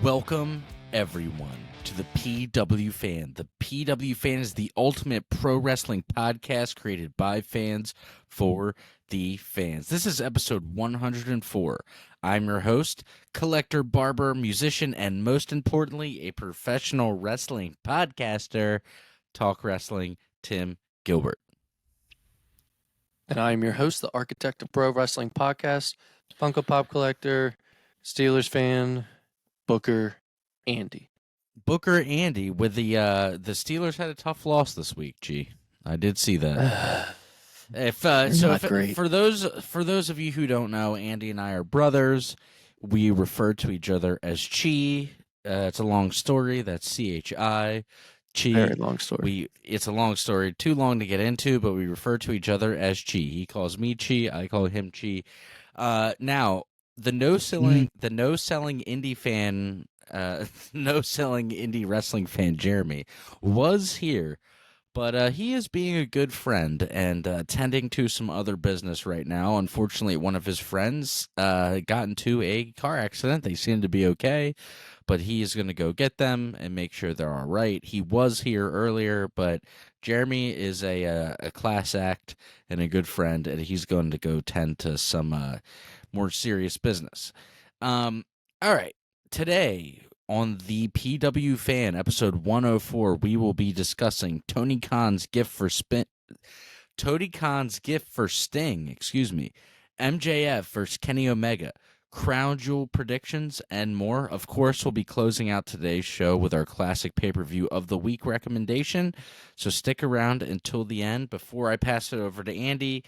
Welcome, everyone, to the PW Fan. The PW Fan is the ultimate pro wrestling podcast created by fans for the fans. This is episode 104. I'm your host, collector, barber, musician, and most importantly, a professional wrestling podcaster, Talk Wrestling, Tim Gilbert. And I'm your host, the architect of pro wrestling podcast, Funko Pop collector, Steelers fan, Booker Andy. Booker Andy with the Steelers had a tough loss this week. G, I did see that. For those of you who don't know, Andy and I are brothers. We refer to each other as Chi. It's a long story. That's CHI. Chi. Very long story. It's a long story, too long to get into, but we refer to each other as Chi. He calls me Chi. I call him Chi. Now, the no selling indie fan, no selling indie wrestling fan, Jeremy was here, but he is being a good friend and tending to some other business right now. Unfortunately, one of his friends got into a car accident. They seem to be okay, but he is going to go get them and make sure they're all right. He was here earlier, but Jeremy is a class act and a good friend, and he's going to go tend to some more serious business. All right. Today on the PW Fan, episode 104, we will be discussing Tony Khan's gift for Sting, MJF versus Kenny Omega, Crown Jewel predictions, and more. Of course, we'll be closing out today's show with our classic pay-per-view of the week recommendation, so stick around until the end. Before I pass it over to Andy,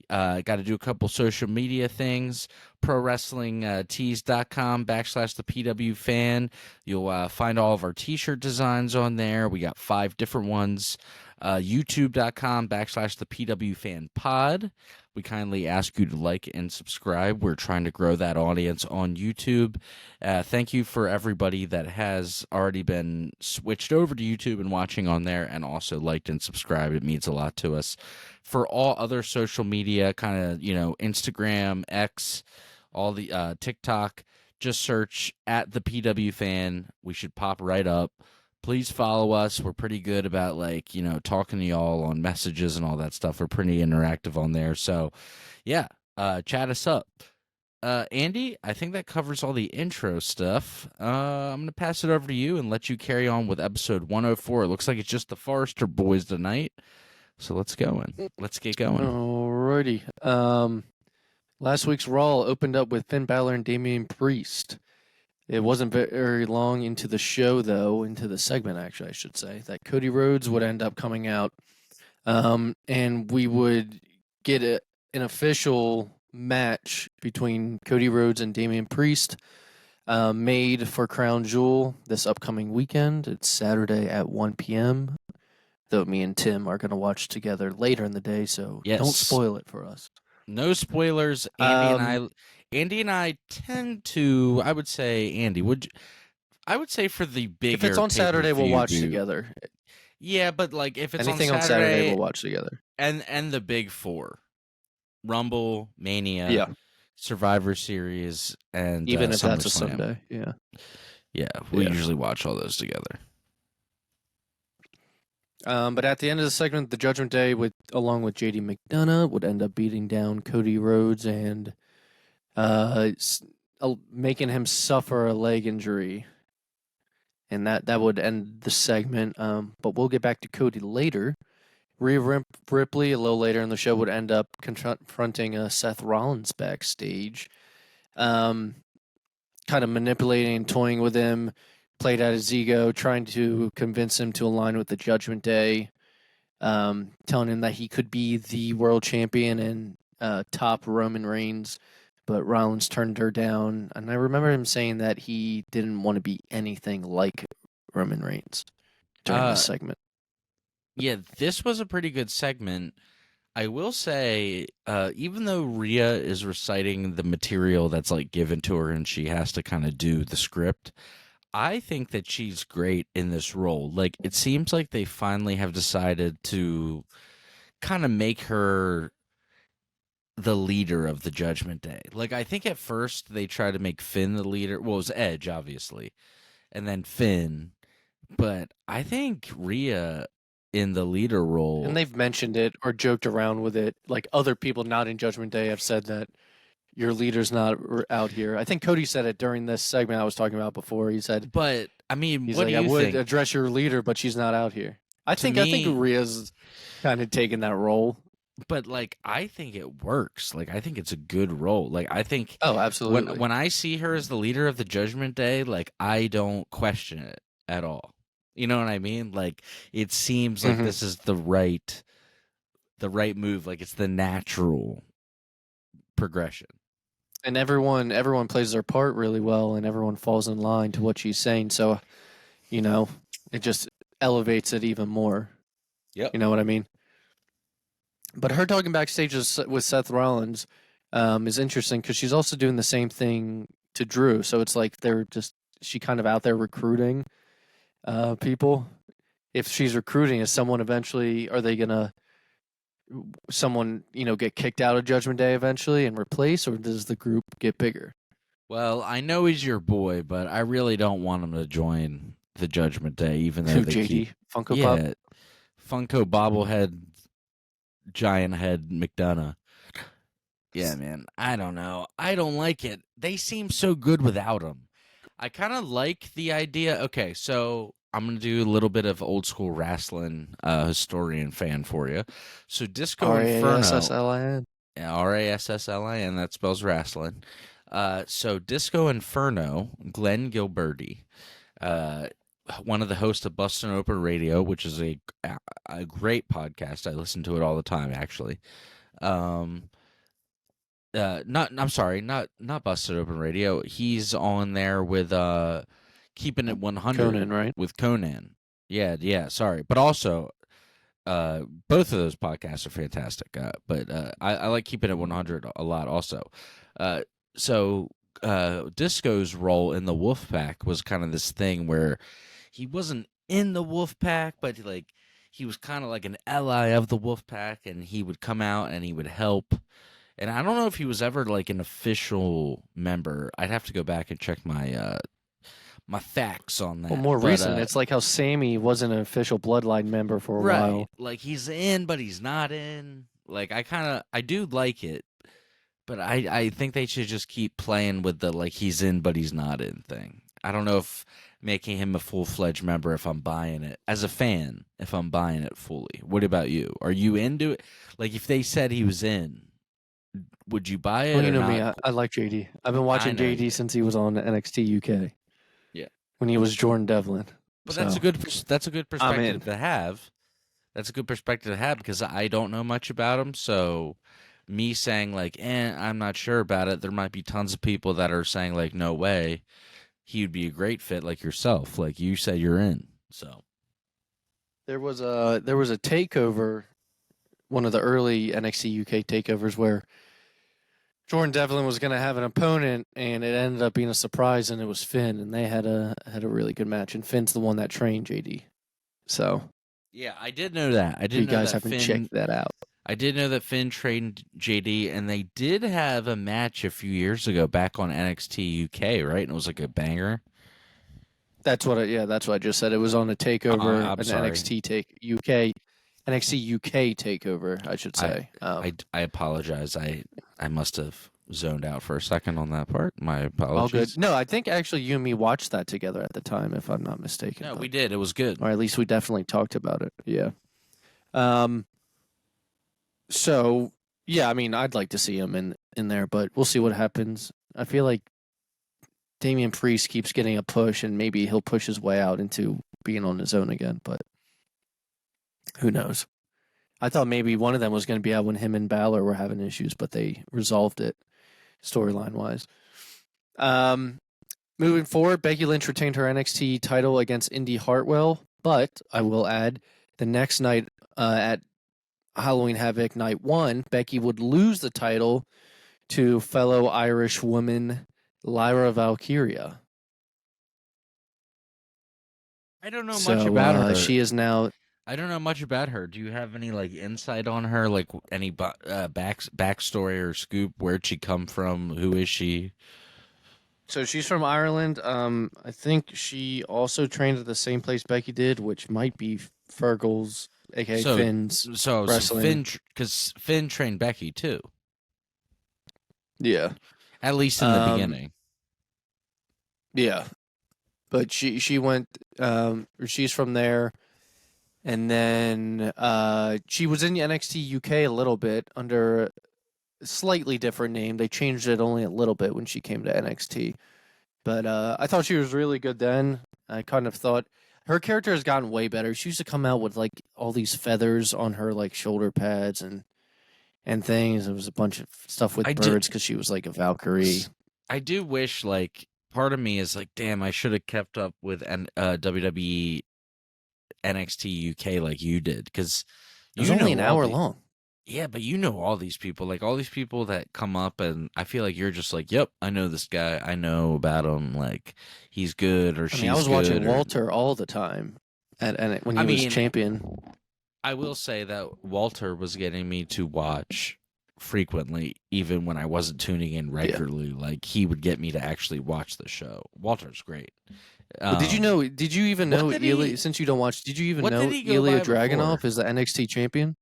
got to do a couple social media things. ProWrestlingTees.com/the PW Fan. You'll find all of our t-shirt designs on there. We got 5 different ones. YouTube.com/the PW Fan Pod. We kindly ask you to like and subscribe. We're trying to grow that audience on YouTube. Thank you for everybody that has already been switched over to YouTube and watching on there and also liked and subscribed. It means a lot to us. For all other social media, kind of, Instagram, X, all the TikTok, just search at the PW Fan. We should pop right up. Please follow us. We're pretty good about, talking to y'all on messages and all that stuff. We're pretty interactive on there. So, yeah, chat us up. Andy, I think that covers all the intro stuff. I'm going to pass it over to you and let you carry on with episode 104. It looks like it's just the Forrester boys tonight. So let's get going. Alrighty. Last week's Raw opened up with Finn Balor and Damian Priest. It wasn't very long into the show, though, into the segment, actually, I should say, that Cody Rhodes would end up coming out, and we would get an official match between Cody Rhodes and Damian Priest made for Crown Jewel this upcoming weekend. It's Saturday at 1 p.m., though me and Tim are going to watch together later in the day, so Don't spoil it for us. No spoilers. Andy and I tend to, I would say, Andy, I would say for the bigger if it's on Saturday, we'll watch together. Yeah, but if it's anything on Saturday, we'll watch together. And the big 4, Rumble, Mania, Survivor Series, and even if that's a Sunday. We usually watch all those together. But at the end of the segment, the Judgment Day, along with JD McDonough, would end up beating down Cody Rhodes and making him suffer a leg injury. And that would end the segment. But we'll get back to Cody later. Rhea Ripley, a little later in the show, would end up confronting Seth Rollins backstage. Kind of manipulating and toying with him. Played at his ego, trying to convince him to align with the Judgment Day, telling him that he could be the world champion and top Roman Reigns, but Rollins turned her down. And I remember him saying that he didn't want to be anything like Roman Reigns during this segment. Yeah, this was a pretty good segment. I will say, even though Rhea is reciting the material that's given to her and she has to kind of do the script, I think that she's great in this role. It seems like they finally have decided to kind of make her the leader of the Judgment Day. I think at first they tried to make Finn the leader. Well, it was Edge, obviously. and then Finn. But I think Rhea in the leader And role. they've mentioned it or joked around with it. Like other people not in Judgment Day have said that your leader's not out here. I think Cody said it during this segment I was talking about before. He said But I mean, he's what do like, I you would think? address your leader, but she's not out here. To I think me, Rhea's kind of taken that role. but like I think it works. Like I think it's a good role. Like I think Oh, when absolutely. when I see her as the leader of the Judgment Day, like I don't question it at all. You know what I mean? Like it seems like hmm this is the right move. Like it's the natural progression. And everyone plays their part really well, and everyone falls in line to what she's saying. So you know, it just elevates it even more. Yep. You know what I mean? But her talking backstage with Seth Rollins is interesting because she's also doing the same thing to Drew. So it's like she kind of out there recruiting people. If she's recruiting, is someone eventually? Are they gonna someone get kicked out of Judgment Day eventually and replace, or does the group get bigger? Well, I know he's your boy, but I really don't want him to join the Judgment Day, even though Who they keep. JD Funko Pop? Yeah, Funko bobblehead, giant head McDonough. Yeah, man. I don't know. I don't like it. They seem so good without him. I kind of like the idea. Okay, so I'm gonna do a little bit of old school wrestling historian fan for you. So Disco Inferno, RASSLIN. Rassslin, that spells wrestling. So Disco Inferno, Glenn Gilberti, uh, one of the hosts of Bustin' Open Radio, which is a great podcast. I listen to it all the time, actually. Um, not I'm sorry, not Busted Open Radio. He's on there with Keeping It 100 Conan, right? with Conan. Yeah, yeah, sorry. But also both of those podcasts are fantastic. But I like Keeping It 100 a lot also. Uh so Disco's role in the Wolfpack was kind of this thing where he wasn't in the Wolfpack, but like he was kind of like an ally of the Wolfpack, and he would come out and he would help. And I don't know if he was ever like an official member. I'd have to go back and check my facts on Well, that. more But recent, it's like how Sammy wasn't an official Bloodline member for a right, while. like he's in, but he's not in. Like I do like it, but I think they should just keep playing with the like he's in but he's not in thing. I don't know if making him a full-fledged member, if I'm buying it as a fan, if I'm buying it fully. What about you? Are you into it? Like if they said he was in, would you buy Well, it you or know me, not? I like JD. I've been I watching know you JD do. since he was on NXT UK Yeah. when he was Jordan Devlin. But So that's a good I'm perspective in. to have. That's a good perspective to have because I don't know much about him. So me saying like, I'm not sure about it. There might be tons of people that are saying like, no way, he would be a great fit, like yourself. Like you said, you're in. So There was a takeover, one of the early NXT UK takeovers where Jordan Devlin was going to have an opponent, and it ended up being a surprise, and it was Finn, and they had a really good match, and Finn's the one that trained JD. So yeah, I did know that. I if did you know guys that haven't Finn. checked that out, I did know that Finn trained JD, and they did have a match a few years ago back on NXT UK, right? And it was like a banger. that's what I just said. It was on a takeover, I'm an sorry. NXT take UK, NXT UK takeover, I should I say. I apologize. I must have zoned out for a second on that part. My All good. apologies. No, I think actually you and me watched that together at the time, if I'm not mistaken. No, But we did. It was good. or at least we definitely talked about it. Yeah. Um. So yeah, I mean, I'd like to see him in there, but we'll see what happens. I feel like Damian Priest keeps getting a push, and maybe he'll push his way out into being on his own again. But who knows? I thought maybe one of them was going to be out when him and Balor were having issues, but they resolved it storyline wise. Um, Moving forward, Becky Lynch retained her NXT title against Indy Hartwell, but I will add the next night at Halloween Havoc Night 1, Becky would lose the title to fellow Irish woman Lyra Valkyria. I don't know much So about her. she is now. I don't know much about her. Do you have any like insight on her? Like any backstory or scoop? Where'd she come from? Who is she? So she's from Ireland. I think she also trained at the same place Becky did, which might be Fergal's, aka So Finn's so wrestling. Because Finn trained Becky too, Yeah. at least in the Um. beginning. Yeah. But she went. She's from there, and then she was in NXT UK a little bit under a slightly different name. They changed it only a little bit when she came to NXT. But I thought she was really good then. I kind of thought her character has gotten way better. She used to come out with like all these feathers on her like shoulder pads and things. It was a bunch of stuff with I do birds because she was like a Valkyrie. I do wish, like, part of me is like, damn, I should have kept up with WWE NXT UK like you did, because It was you only know an all hour the long. yeah, but you know all these people, like all these people that come up, and I feel like you're just like, yep, I know this guy, I know about him, like he's good or I mean, I she's was watching good, or Walter all the time, and when I he was mean, champion. I will say that Walter was getting me to watch frequently, even when I wasn't tuning in Yeah. regularly. Like he would get me to actually watch the show. Walter's great. Well, did you Um, know? Did you even what know did he? Ilya? Since you don't watch, did you even What did know he go Ilya by before? Dragunov is the NXT champion?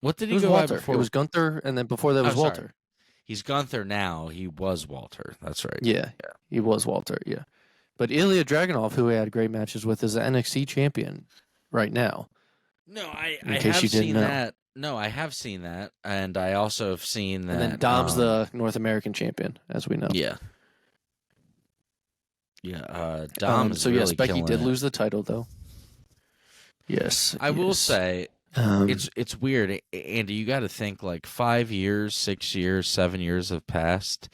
What did It he was go by Walter. It before? was Gunther, and then before that Oh, was sorry. Walter. He's Gunther now. He was Walter. That's right. Yeah, Yeah. he was Walter. Yeah, but Ilya Dragunov, who he had great matches with, is the NXT champion right now. No, In I case have you didn't seen know. that. No, I have seen that, and I also have seen And then that. Dom's the North American champion, as we know. Yeah, yeah. Dom is So yes, really Becky killing did it. lose the title though. Yes, I will yes. say Um, it's weird, Andy. You got to think like 5 years, 6 years, 7 years have passed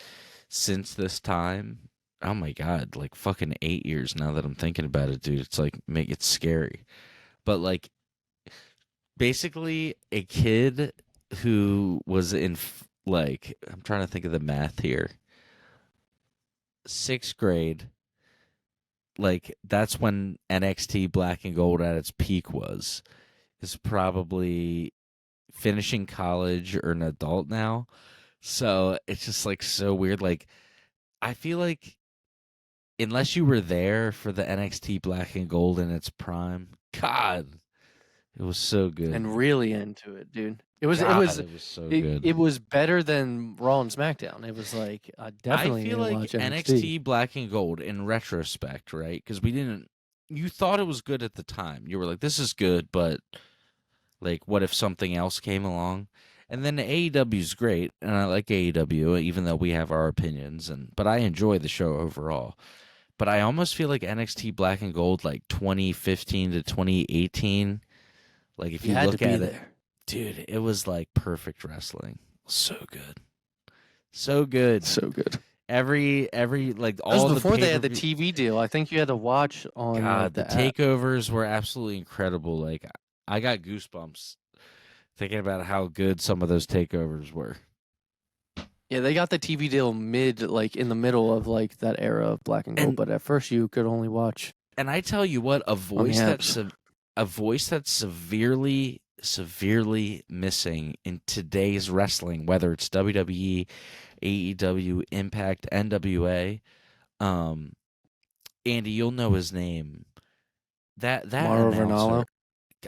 since this time. Oh my god, like fucking 8 years now that I'm thinking about it, dude. It's like make it scary. But like basically a kid who was in like I'm trying to think of the math here. 6th grade, like that's when NXT Black and Gold at its peak was. Is probably finishing college or an adult now. So it's just like so weird. Like I feel like unless you were there for the NXT Black and Gold in its prime, God, it was so good. and really into it, dude. It was it God, was it was so it, good. it was better than Raw and SmackDown. It was like I I definitely need feel to like watch NXT. NXT Black and Gold in retrospect, right? Because we didn't. You thought it was good at the time. You were like, "This is good," but like, what if something else came along? And then the AEW is great, and I like AEW, even though we have our opinions. But I enjoy the show overall. But I almost feel like NXT Black and Gold, like 2015 to 2018. Like if You you had to look be at it, there. dude, it was like perfect wrestling. So good, so good. So good. Every like That was all the before pay they per had the view. TV deal. I think you had to watch on like God, the the app. takeovers were absolutely incredible. Like I got goosebumps thinking about how good some of those takeovers were. Yeah, they got the TV deal like in the middle of like that era of Black and Gold. And But at first, you could only watch and I tell you what, on the apps. a voice that's severely missing in today's wrestling, whether it's WWE, AEW, Impact, NWA. Um, Andy, you'll know his name. That Mauro Ranallo. announcer,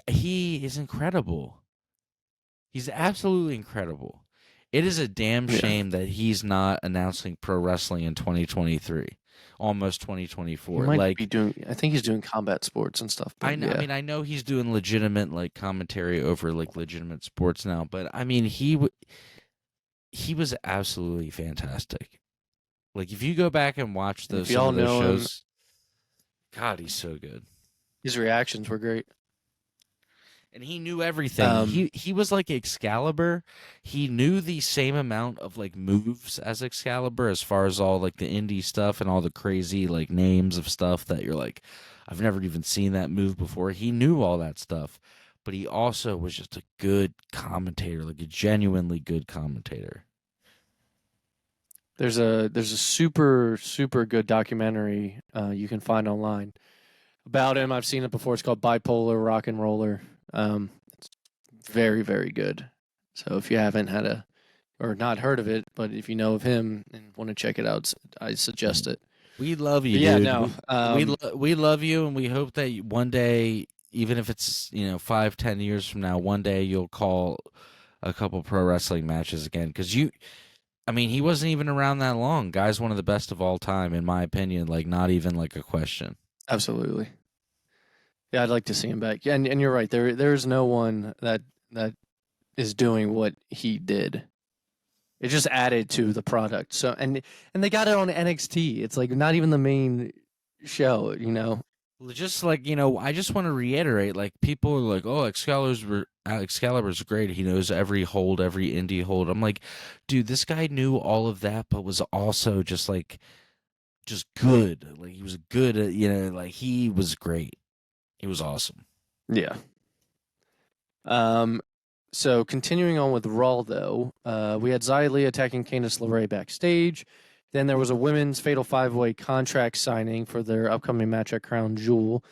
he is incredible. He's absolutely incredible. It is a damn Yeah, shame that he's not announcing pro wrestling in 2023, almost he 2024. might be Like doing. I think he's doing combat sports and stuff. But I yeah, mean, I know he's doing legitimate like commentary over like legitimate sports now, but I mean, he was absolutely fantastic. Like if you go back and watch and those if some y'all of those know him, shows, God, he's so good. his reactions were great. And he knew everything. Um, He was like Excalibur. He knew the same amount of like moves as Excalibur as far as all like the indie stuff and all the crazy like names of stuff that you're like, I've never even seen that move before. He knew all that stuff. But he also was just a good commentator, like a genuinely good commentator. there's a super good documentary you can find online about him. I've seen it before. It's called Bipolar Rock and Roller. It's very good. So if you haven't had a or not heard of it, but if you know of him and want to check it out, I suggest it. We love you, But yeah, dude. no. We love you, and we hope that one day, even if it's 5-10 years from now, one day you'll call a couple pro wrestling matches again. Because he wasn't even around that long. Guy's one of the best of all time, in my opinion. Like, not even like a question. Absolutely. Yeah, I'd like to see him back. And you're right. There's no one that is doing what he did. It just added to the product. So and they got it on NXT. It's like not even the main show, Just like, I just want to reiterate, like, people are like, oh, Excalibur's great. He knows every hold, every indie hold. I'm like, dude, this guy knew all of that, but was also just good. Like, he was good at, like, he was great. He was awesome. Yeah. So continuing on with Raw, though, we had Xia Li attacking Candice LeRae backstage. Then there was a women's Fatal 5-Way contract signing for their upcoming match at Crown Jewel,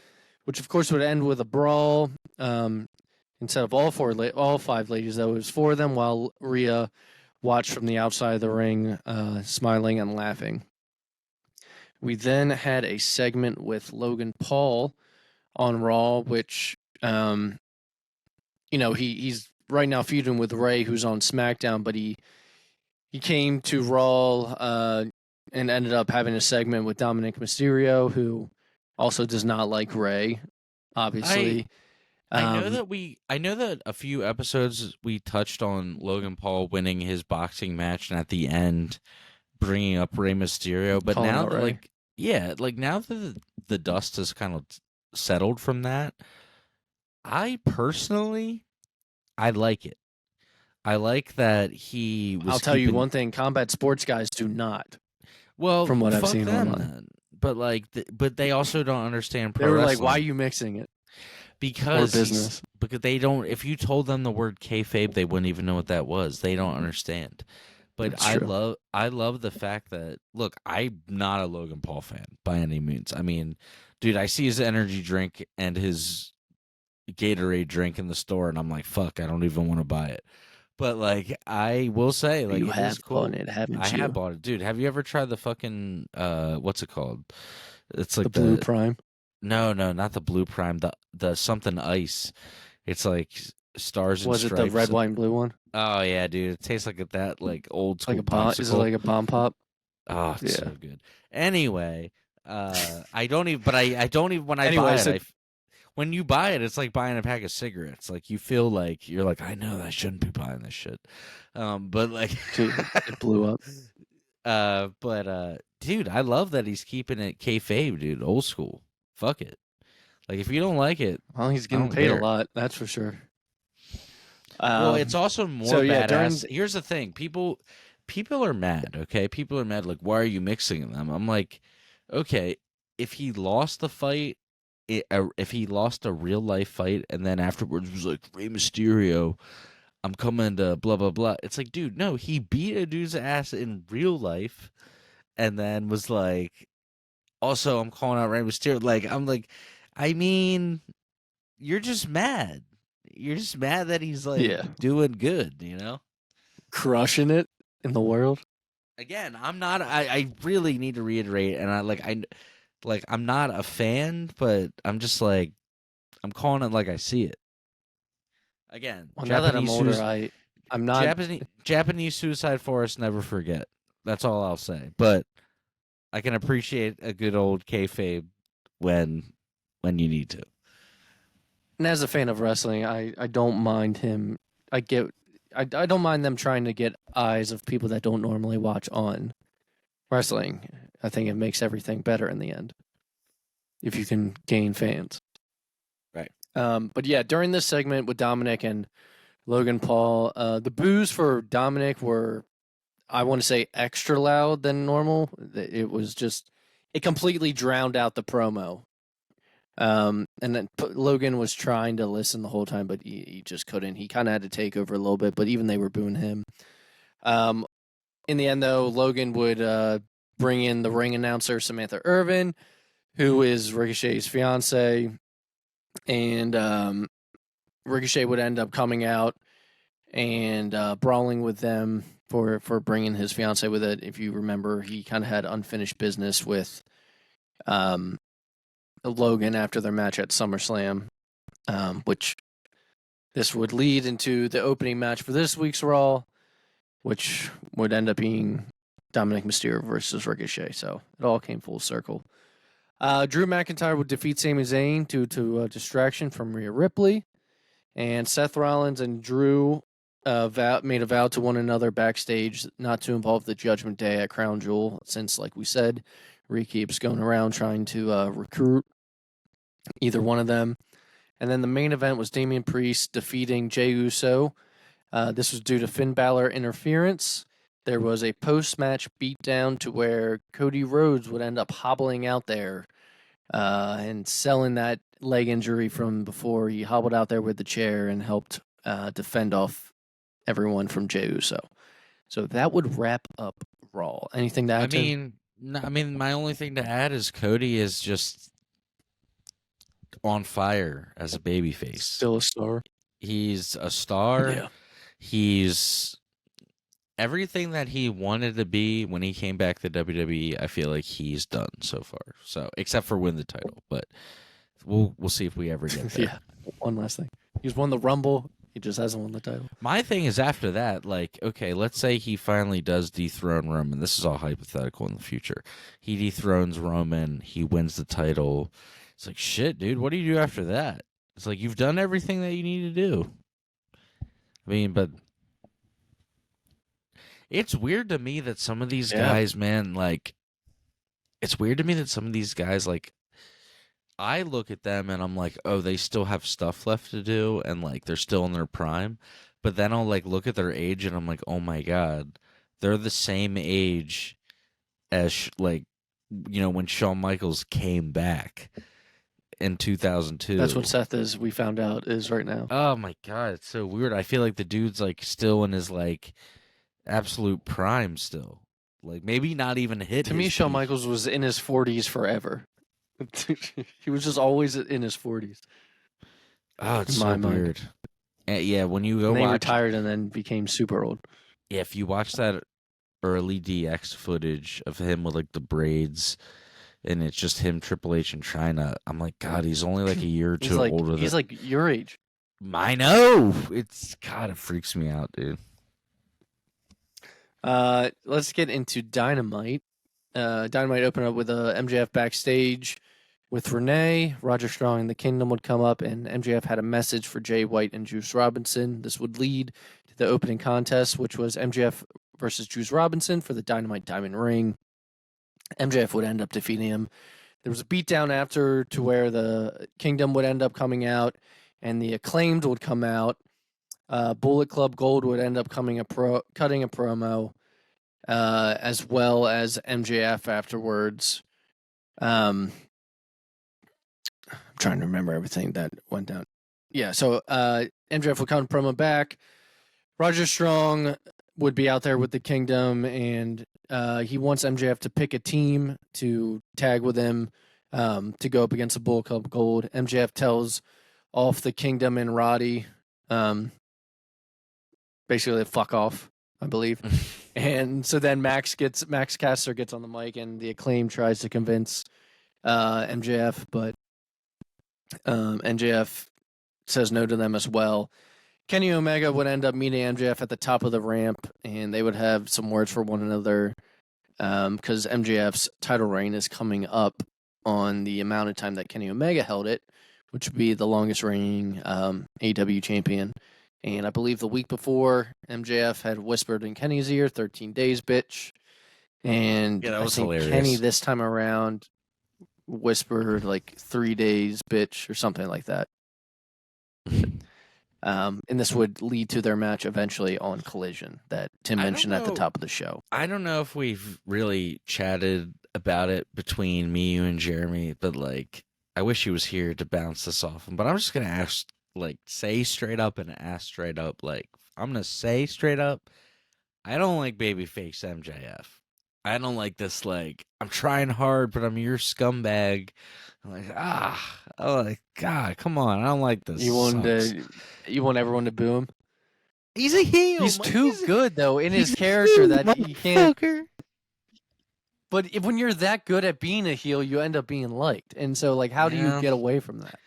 which of course would end with a brawl. Instead of all five ladies, though, it was four of them, while Rhea watched from the outside of the ring, smiling and laughing. We then had a segment with Logan Paul on Raw, which he's right now feuding with Ray, who's on SmackDown, but he came to Raw and ended up having a segment with Dominic Mysterio, who also does not like Ray, obviously. I know that a few episodes we touched on Logan Paul winning his boxing match, and at the end bringing up Rey Mysterio, but now that now that the dust has kind of settled from that, I personally like it. I like that he was. I'll tell you one thing: combat sports guys do not. Well, from what I've fuck seen them online. then. But but they also don't understand pro They were wrestling. like, "Why are you mixing it?" Because business. Because they don't. If you told them the word kayfabe, they wouldn't even know what that was. They don't understand. But That's true. I love the fact that, look, I'm not a Logan Paul fan by any means. I mean, dude, I see his energy drink and his Gatorade drink in the store, and I'm like, fuck, I don't even want to buy it. But like, I will say, like, You it have is cool. bought it, haven't I you? have bought it, dude. Have you ever tried the fucking what's it called? It's like the Blue Prime. No, not the Blue Prime. The something ice. It's like stars and Was it stripes. the red, white, and blue one? Oh yeah, dude. It tastes like that, like old school Like a bomb? popsicle. Is it like a bomb pop? Oh, it's Yeah. so good. Anyway, I don't even. But I don't even when I Anyway, buy so- it. When you buy it, it's like buying a pack of cigarettes. Like, you feel like you're like, I know I shouldn't be buying this shit. But like, Dude, it blew up. Dude, I love that he's keeping it kayfabe, dude. Old school. Fuck it. Like, if you don't like it, Well, he's I getting don't paid care. a lot, that's for sure. Well, it's also more so, yeah, badass. during- Here's the thing: people are mad. Okay, people are mad. Like, why are you mixing them? I'm like, okay, if he lost the fight, if he lost a real life fight, and then afterwards was like, Rey Mysterio, I'm coming to blah blah blah. It's like, dude, no, he beat a dude's ass in real life, and then was like, also, I'm calling out Rey Mysterio. Like, I'm like, I mean, you're just mad. You're just mad that he's like doing good, crushing it in the world. Again, I'm not. I really need to reiterate, and I'm not a fan, but I'm just like, I'm calling it like I see it. Again, Well, now that I'm older, I'm not. Japanese Suicide Forest. Never forget. That's all I'll say. But I can appreciate a good old kayfabe when you need to. And as a fan of wrestling, I don't mind him. I don't mind them trying to get eyes of people that don't normally watch on wrestling. I think it makes everything better in the end if you can gain fans. Right. But yeah, during this segment with Dominic and Logan Paul, the boos for Dominic were, I want to say, extra loud than normal. It was just, it completely drowned out the promo. And then Logan was trying to listen the whole time, but he just couldn't. He kind of had to take over a little bit, but even they were booing him. In the end, though, Logan would bring in the ring announcer, Samantha Irvin, who is Ricochet's fiance, and Ricochet would end up coming out and brawling with them for bringing his fiance with it. If you remember, he kind of had unfinished business with Logan after their match at SummerSlam, which this would lead into the opening match for this week's Raw, which would end up being Dominic Mysterio versus Ricochet. So it all came full circle. Drew McIntyre would defeat Sami Zayn due to a distraction from Rhea Ripley. And Seth Rollins and Drew made a vow to one another backstage not to involve the Judgment Day at Crown Jewel, since, like we said, Rhea keeps going around trying to recruit either one of them. And then the main event was Damian Priest defeating Jey Uso. This was due to Finn Balor interference. There was a post-match beatdown to where Cody Rhodes would end up hobbling out there and selling that leg injury from before. He hobbled out there with the chair and helped defend off everyone from Jey Uso. So that would wrap up Raw. Anything to add? I mean, my only thing to add is Cody is just on fire as a babyface. Still a star. He's a star. Yeah. He's everything that he wanted to be when he came back to WWE. I feel like he's done so far. So except for win the title, but we'll see if we ever get there. Yeah. One last thing. He's won the Rumble. He just hasn't won the title. My thing is after that, like, okay, let's say he finally does dethrone Roman. This is all hypothetical in the future. He dethrones Roman. He wins the title. It's like, shit, dude, what do you do after that? It's like, you've done everything that you need to do. I mean, but it's weird to me that some of these guys, man, like, it's weird to me that some of these guys, like, I look at them and I'm like, oh, they still have stuff left to do and, like, they're still in their prime. But then I'll, like, look at their age and I'm like, oh, my God, they're the same age as, like, you know, when Shawn Michaels came back in 2002. That's what Seth is, we found out, is right now. Oh, my God, it's so weird. I feel like the dude's, like, still in his, like, absolute prime still. Like, maybe not even hit To me, Shawn Michaels was in his 40s forever. He was just always in his 40s. Oh, it's so weird. Yeah, when you go watch... He watch... retired and then became super old. Yeah, if you watch that early DX footage of him with, like, the braids, and it's just him, Triple H, and China, I'm like, God, he's only, like, a year or two older than... He's, like, your age. I know! God, it freaks me out, dude. Let's get into Dynamite. Dynamite opened up with MJF backstage with Renee. Roger Strong and the Kingdom would come up, and MJF had a message for Jay White and Juice Robinson. This would lead to the opening contest, which was MJF versus Juice Robinson for the Dynamite Diamond Ring. MJF would end up defeating him. There was a beatdown after to where the Kingdom would end up coming out, and the Acclaimed would come out. Bullet Club Gold would end up cutting a promo, as well as MJF afterwards. I'm trying to remember everything that went down. Yeah, so MJF would come promo back. Roger Strong would be out there with the Kingdom, and he wants MJF to pick a team to tag with him to go up against the Bullet Club Gold. MJF tells off the Kingdom and Roddy, basically fuck off, I believe. And so then Max Caster gets on the mic, and the Acclaim tries to convince MJF, but MJF says no to them as well. Kenny Omega would end up meeting MJF at the top of the ramp, and they would have some words for one another because MJF's title reign is coming up on the amount of time that Kenny Omega held it, which would be the longest reigning AEW champion. And I believe the week before, MJF had whispered in Kenny's ear, 13 days, bitch. And yeah, that was I think hilarious. Kenny this time around whispered like 3 days, bitch, or something like that. And this would lead to their match eventually on Collision that Tim mentioned at the top of the show. I don't know if we've really chatted about it between me, you, and Jeremy, but like, I wish he was here to bounce this off him. But I'm just going to ask, like, say straight up and ask straight up. Like, I'm going to say straight up, I don't like babyface MJF. I don't like this, like, I'm trying hard, but I'm your scumbag. I'm like, I'm like, God, come on. I don't like this. You want everyone to boo him? He's a heel. He's Mike. too good though in his he's a character heel, that you can't. motherfucker. But when you're that good at being a heel, you end up being liked. And so, like, how do you Yeah. get away from that?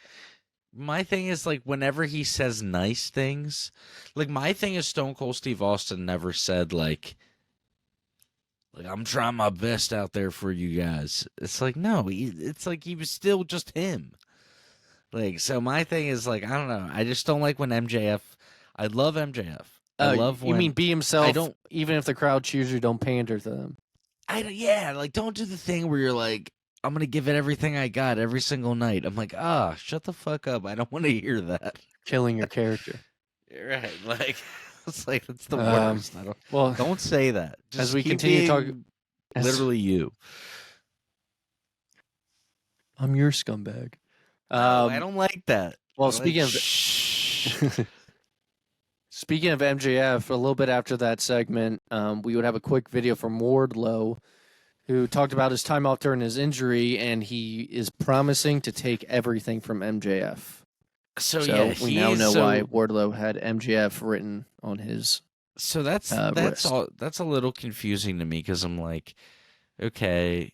My thing is, like, whenever he says nice things, like, my thing is Stone Cold Steve Austin never said, like I'm trying my best out there for you guys. It's like, no, it's like he was still just him. Like, so my thing is, like, I don't know. I just don't like when MJF. I love MJF. I love You when mean be himself? I don't. Even if the crowd cheers you, don't pander to them. Yeah, like, don't do the thing where you're like, I'm gonna give it everything I got every single night. I'm like, shut the fuck up. I don't want to hear that. Killing your character. You're right. Like, it's like that's the Um, worst. I don't. Well, Don't say that. Just as we keep continue being talking, literally you. I'm your scumbag. No, I don't like that. Well, I'm speaking like, of shh. speaking of MJF, a little bit after that segment, we would have a quick video from Wardlow, who talked about his time off during his injury, and he is promising to take everything from MJF. So So yeah, we now know why Wardlow had MJF written on his. So that's wrist. all. That's a little confusing to me because I'm like, okay,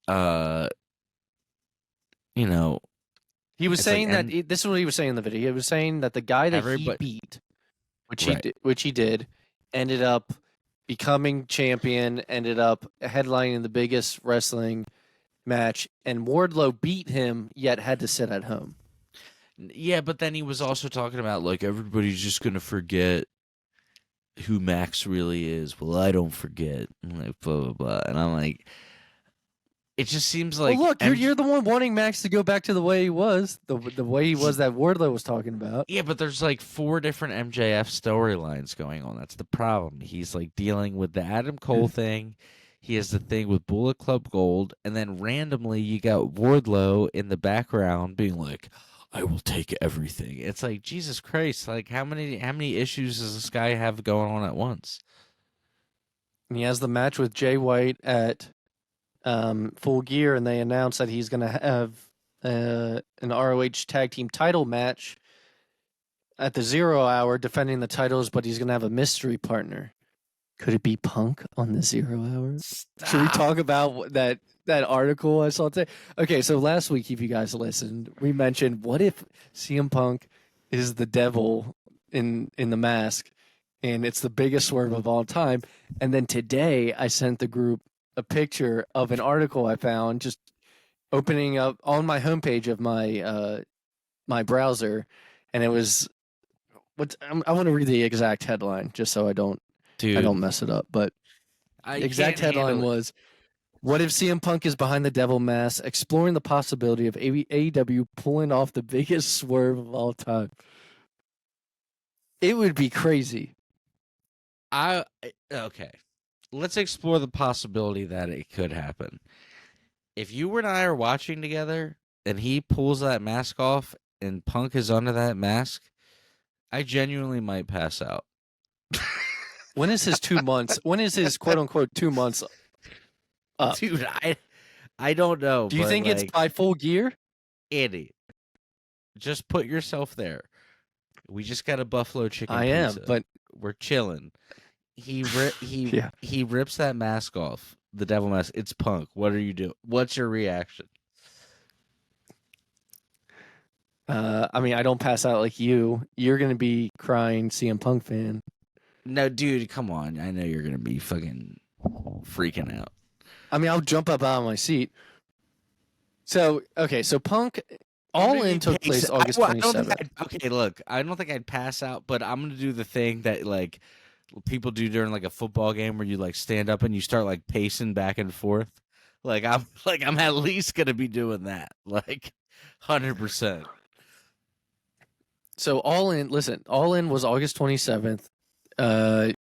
you know, He was it's like, saying that this is what he was saying in the video. He was saying that the guy that he beat, which he did, ended up becoming champion, ended up headlining the biggest wrestling match, and Wardlow beat him, yet had to sit at home. yeah, but then he was also talking about like everybody's just gonna forget who Max really is. Well, I don't forget. I'm like blah blah blah, and I'm like, it just seems like Well, look, you're the one wanting Max to go back to the way he was, the way he was that Wardlow was talking about. Yeah, but there's like 4 different MJF storylines going on. That's the problem. He's like dealing with the Adam Cole thing. He has the thing with Bullet Club Gold, and then randomly you got Wardlow in the background being like, "I will take everything." It's like, Jesus Christ! Like, how many issues does this guy have going on at once? And he has the match with Jay White at Full Gear, and they announced that he's going to have an ROH Tag Team title match at the 0 hour, defending the titles, but he's going to have a mystery partner. Could it be Punk on the 0 hour? Stop. Should we talk about that article I saw today? Okay, so last week, if you guys listened, we mentioned what if CM Punk is the devil in the mask, and it's the biggest swerve of all time. And then today, I sent the group a picture of an article I found, just opening up on my homepage of my my browser, and it was I want to read the exact headline just so I don't mess it up. But the exact headline was, "What if CM Punk is behind the devil mask, exploring the possibility of AEW pulling off the biggest swerve of all time?" It would be crazy. Okay. Let's explore the possibility that it could happen. If you and I are watching together and he pulls that mask off and Punk is under that mask, I genuinely might pass out. When is his 2 months? When is his quote unquote 2 months up? Dude, I don't know. Do you think it's by Full Gear? Andy, just put yourself there. We just got a buffalo chicken I am, pizza. but we're chilling. He rips that mask off, the devil mask. It's Punk. What are you doing? What's your reaction? I mean, I don't pass out like you. You're gonna be crying CM Punk fan. No, dude, come on. I know you're gonna be fucking freaking out. I mean, I'll jump up out of my seat. So Punk All In took place August 27th. Okay, look, I don't think I'd pass out, but I'm gonna do the thing that like people do during like a football game where you like stand up and you start like pacing back and forth. I'm at least gonna be doing that. Like 100%. So All In was August 27th. The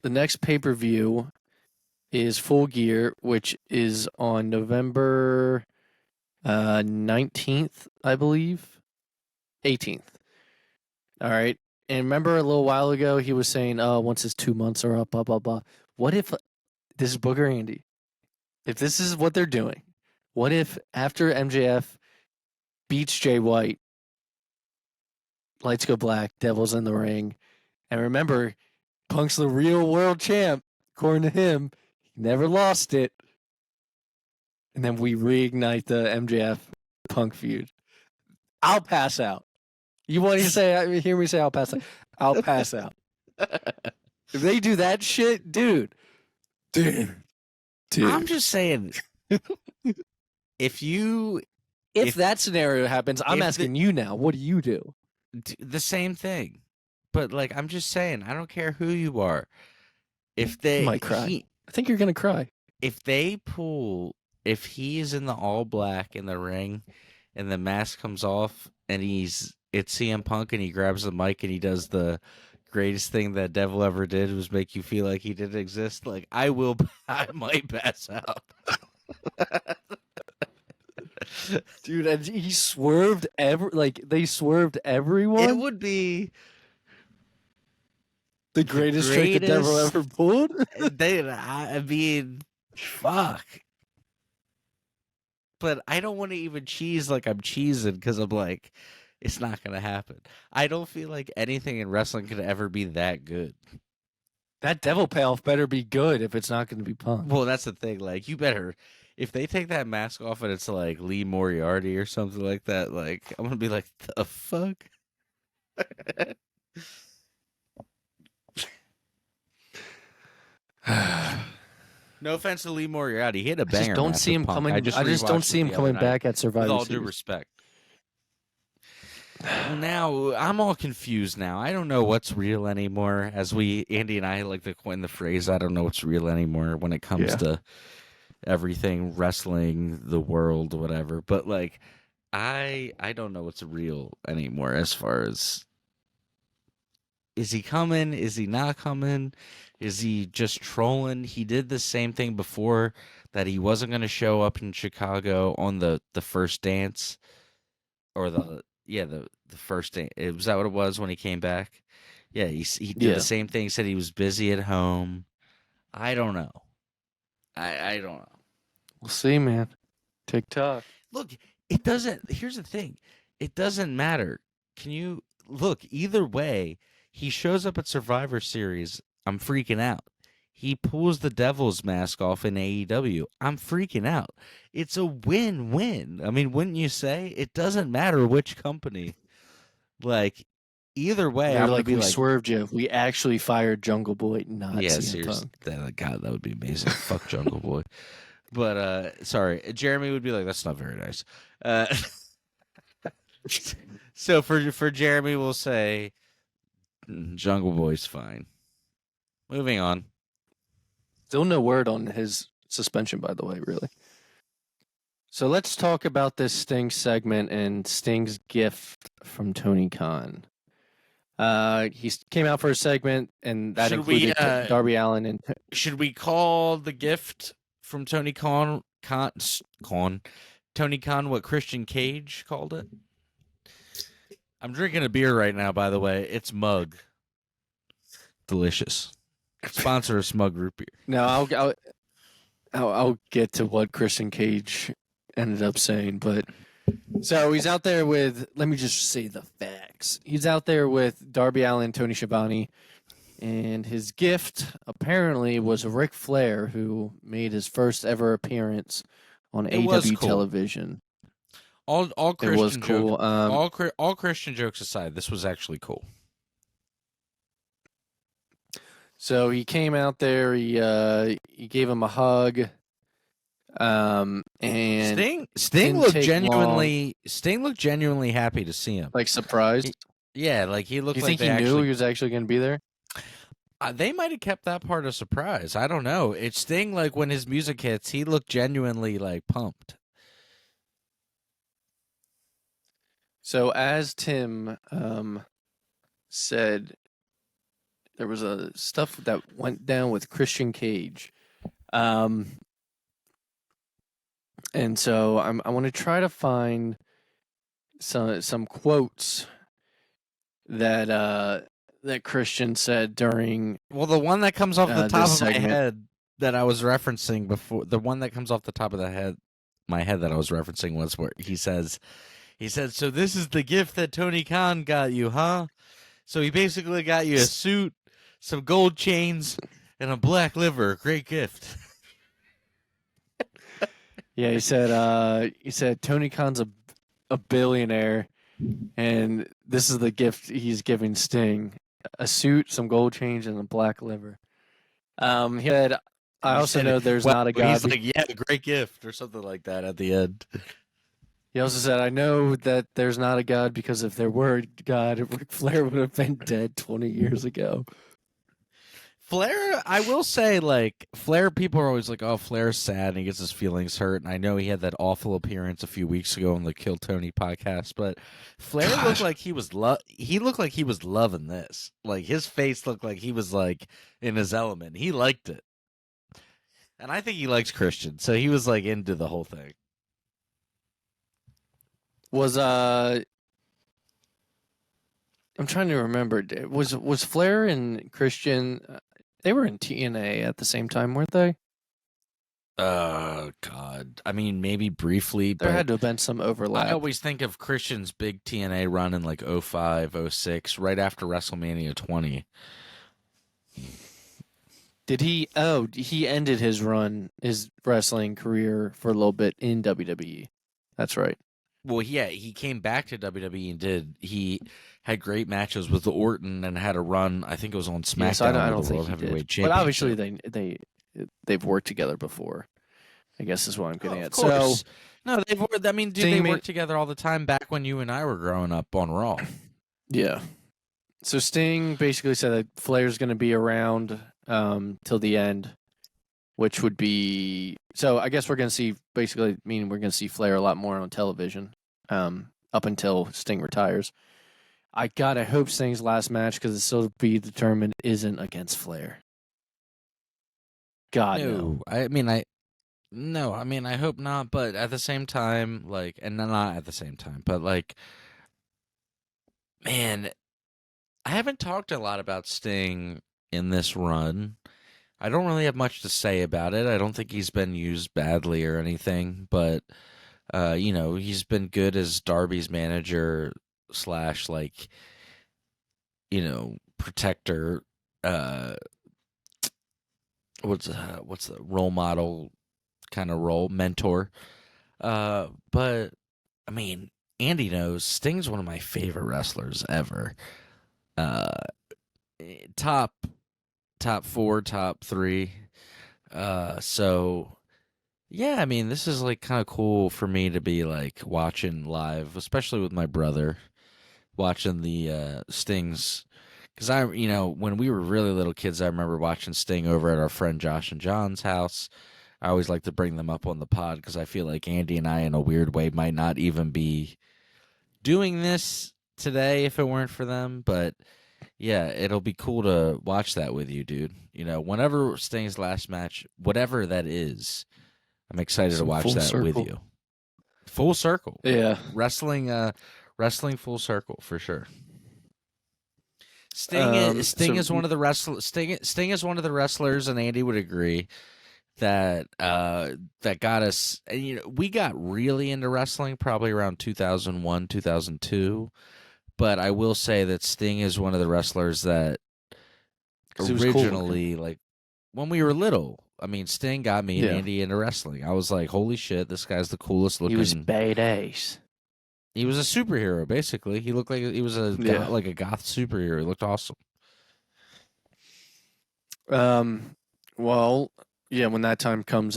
next pay-per-view is Full Gear, which is on November 19th, I believe. 18th. All right. And remember a little while ago, he was saying, "Oh, once his 2 months are up, blah, blah, blah." What if this is Booker Andy? If this is what they're doing, what if after MJF beats Jay White, lights go black, Devil's in the ring, And remember, Punk's the real world champ, according to him. He never lost it. And then we reignite the MJF Punk feud. I'll pass out. You want to say? Hear me say? I'll pass out. I'll pass out. If they do that shit, dude. I'm just saying. If that scenario happens, I'm asking you now. What do you do? The same thing, but like I'm just saying, I don't care who you are. If You might cry. I think you're gonna cry. If he's in the all black in the ring, and the mask comes off, and it's CM Punk, and he grabs the mic and he does the greatest thing that devil ever did, was make you feel like he didn't exist. Like I might pass out. Dude, and he swerved they swerved everyone. It would be the greatest trick the devil ever pulled. I mean, fuck. But I don't want to even cheese like I'm cheesing, because I'm like, it's not going to happen. I don't feel like anything in wrestling could ever be that good. That devil payoff better be good if it's not going to be Punk. Well, that's the thing. Like, you better, if they take that mask off and it's like Lee Moriarty or something like that, like, I'm going to be like, the fuck? No offense to Lee Moriarty. He had a banger. I just don't see him coming. I just don't see him coming back at Survivor Series. With all Series. due respect. Now, I'm all confused now. I don't know what's real anymore. As Andy and I like to coin the phrase, I don't know what's real anymore when it comes to everything, wrestling, the world, whatever. But, like, I don't know what's real anymore as far as, is he coming? Is he not coming? Is he just trolling? He did the same thing before, that he wasn't going to show up in Chicago on the first dance, or the first dance. Was that what it was when he came back? Yeah, he did the same thing. He said he was busy at home. I don't know. I don't know. We'll see, man. TikTok. Look, it doesn't. Here's the thing. It doesn't matter. Can you look? Either way, he shows up at Survivor Series. I'm freaking out. He pulls the devil's mask off in AEW. I'm freaking out. It's a win-win. I mean, wouldn't you say? It doesn't matter which company. Like, either way, I'm like, be we like, swerved you. We actually fired Jungle Boy, not CM seriously. Punk. God, that would be amazing. Fuck Jungle Boy. But, sorry. Jeremy would be like, that's not very nice. So for Jeremy, we'll say Jungle Boy's fine. Moving on. Still no word on his suspension, by the way, really. So let's talk about this Sting segment and Sting's gift from Tony Khan. He came out for a segment, and that included Darby Allin. And should we call the gift from Tony Khan what Christian Cage called it? I'm drinking a beer right now, by the way. It's Mug. Delicious. Sponsor of Smug Root Beer. No, I'll get to what Christian Cage ended up saying, but so he's out there with, let me just say the facts. He's out there with Darby Allin, Tony Schiavone, and his gift apparently was Ric Flair, who made his first ever appearance on AEW television. All Christian it was cool. All Christian jokes aside, this was actually cool. So he came out there. He gave him a hug. And Sting looked genuinely happy to see him. Like surprised. Like he looked. You like think he knew he was actually going to be there? They might have kept that part a surprise. I don't know. It's Sting. Like when his music hits, he looked genuinely like pumped. So as Tim said, there was a stuff that went down with Christian Cage. And so I want to try to find some quotes that Christian said during. Well, the one that comes off the top of my head that I was referencing before, the one that comes off the top of my head that I was referencing was where he said, so this is the gift that Tony Khan got you, huh? So he basically got you a suit, some gold chains, and a black liver. Great gift. Yeah, he said Tony Khan's a billionaire, and this is the gift he's giving Sting: a suit, some gold chains, and a black liver. He said, I You also said, know there's well, not a he's God. like, yeah, great gift, or something like that at the end. He also said, I know that there's not a God because if there were a God, Ric Flair would have been dead 20 years ago. Flair, I will say, like, Flair, people are always like, oh, Flair's sad and he gets his feelings hurt. And I know he had that awful appearance a few weeks ago on the Kill Tony podcast, but Flair looked like he was he looked like he was loving this. Like his face looked like he was like in his element. He liked it. And I think he likes Christian, so he was like into the whole thing. Was I'm trying to remember. Was Flair and Christian? They were in TNA at the same time, weren't they? Oh God! I mean, maybe briefly, There but had to have been some I overlap. always think of Christian's big TNA run in like 05, 06, right after WrestleMania 20. Did he? Oh, he ended his wrestling career for a little bit in WWE. That's right. Well, yeah, he came back to WWE and he had great matches with Orton and had a run. I think it was on Yeah, so I Smackdown don't with the think World he Heavyweight did. But obviously, Championship. they've worked together before. I guess is what I'm Oh, getting of at. So, course. No, I mean, dude, they Sting worked together all the time back when you and I were growing up on Raw. yeah. So Sting basically said that Flair's going to be around till the end, which would be so. I guess we're going to see basically meaning we're going to see Flair a lot more on television up until Sting retires. I hope Sting's last match because it's still to be determined isn't against Flair. God no. No, I mean, I hope not, but at the same time, like, and not at the same time, but like, man, I haven't talked a lot about Sting in this run. I don't really have much to say about it. I don't think he's been used badly or anything, but he's been good as Darby's manager slash like, protector. Uh, what's the role model kind of role, mentor. But I mean, Andy knows Sting's one of my favorite wrestlers ever. Uh, top 4, top 3. So yeah, I mean, this is like kind of cool for me to be like watching live, especially with my brother, watching the Stings. Because when we were really little kids, I remember watching Sting over at our friend Josh and John's house. I always like to bring them up on the pod because I feel like Andy and I, in a weird way, might not even be doing this today if it weren't for them. But yeah, it'll be cool to watch that with you, dude. Whenever Sting's last match, whatever that is, I'm excited to watch that with you. Full circle. Yeah. Wrestling full circle for sure. Sting is one of the Sting is one of the wrestlers, and Andy would agree that that got us. We got really into wrestling probably around 2001, 2002. But I will say that Sting is one of the wrestlers that originally, like when we were little, I mean, Sting got me and Andy into wrestling. I was like, holy shit, this guy's the coolest looking. He was badass. He was a superhero, basically. He looked like he was like a goth superhero. He looked awesome. Well, yeah, when that time comes,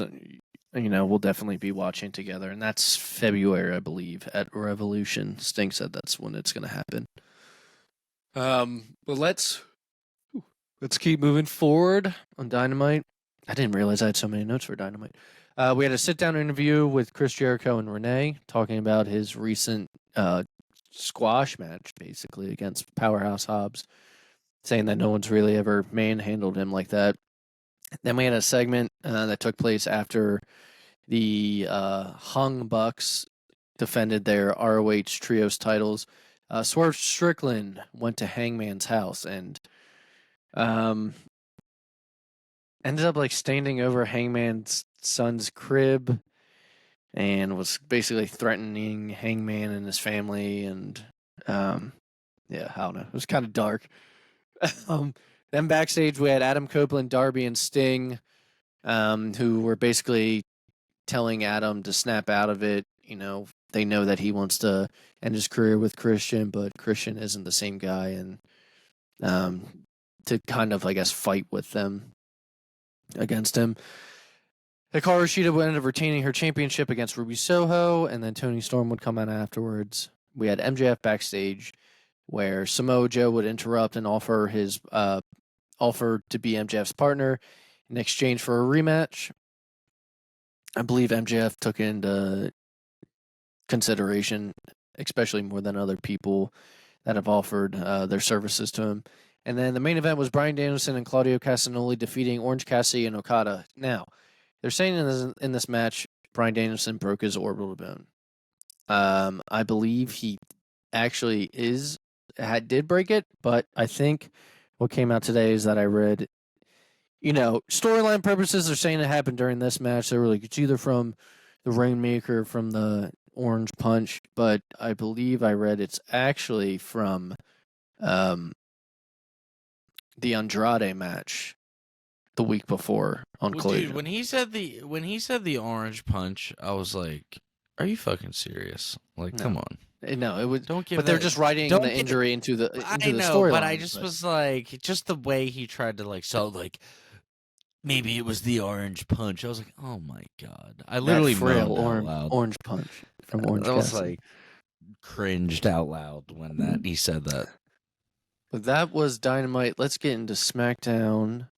we'll definitely be watching together, and that's February, I believe, at Revolution. Sting said that's when it's going to happen. But let's keep moving forward on Dynamite. I didn't realize I had so many notes for Dynamite. We had a sit-down interview with Chris Jericho and Renee talking about his recent squash match, basically, against Powerhouse Hobbs, saying that no one's really ever manhandled him like that. Then we had a segment that took place after the Hung Bucks defended their ROH Trios titles. Swerve Strickland went to Hangman's house and ended up like standing over Hangman's son's crib and was basically threatening Hangman and his family. And Yeah, I don't know. It was kind of dark. Then backstage, we had Adam Copeland, Darby, and Sting, who were basically telling Adam to snap out of it. They know that he wants to end his career with Christian, but Christian isn't the same guy, and to kind of, I guess, fight with them against him. Hikaru Shida would end up retaining her championship against Ruby Soho, and then Toni Storm would come out afterwards. We had MJF backstage, where Samoa Joe would interrupt and offer his offer to be MJF's partner in exchange for a rematch. I believe MJF took into consideration, especially more than other people that have offered their services to him. And then the main event was Bryan Danielson and Claudio Castagnoli defeating Orange Cassidy and Okada. Now, they're saying in this match, Bryan Danielson broke his orbital bone. I believe he actually did break it, but I think what came out today is that I read, storyline purposes, they're saying it happened during this match. They were like, it's either from the Rainmaker, from the Orange Punch, but I believe I read it's actually from the Andrade match the week before on Collision. Dude, when he said the Orange Punch, I was like, "Are you fucking serious? Like, No. come on." No, it would. Don't give. But they're just writing the injury into the story. But I just was like, just the way he tried to sell, maybe it was the Orange Punch. I was like, oh my god! I literally frail moaned out loud. Orange Punch from Orange I was Cassidy. Cringed out loud when he said that. But that was Dynamite. Let's get into SmackDown.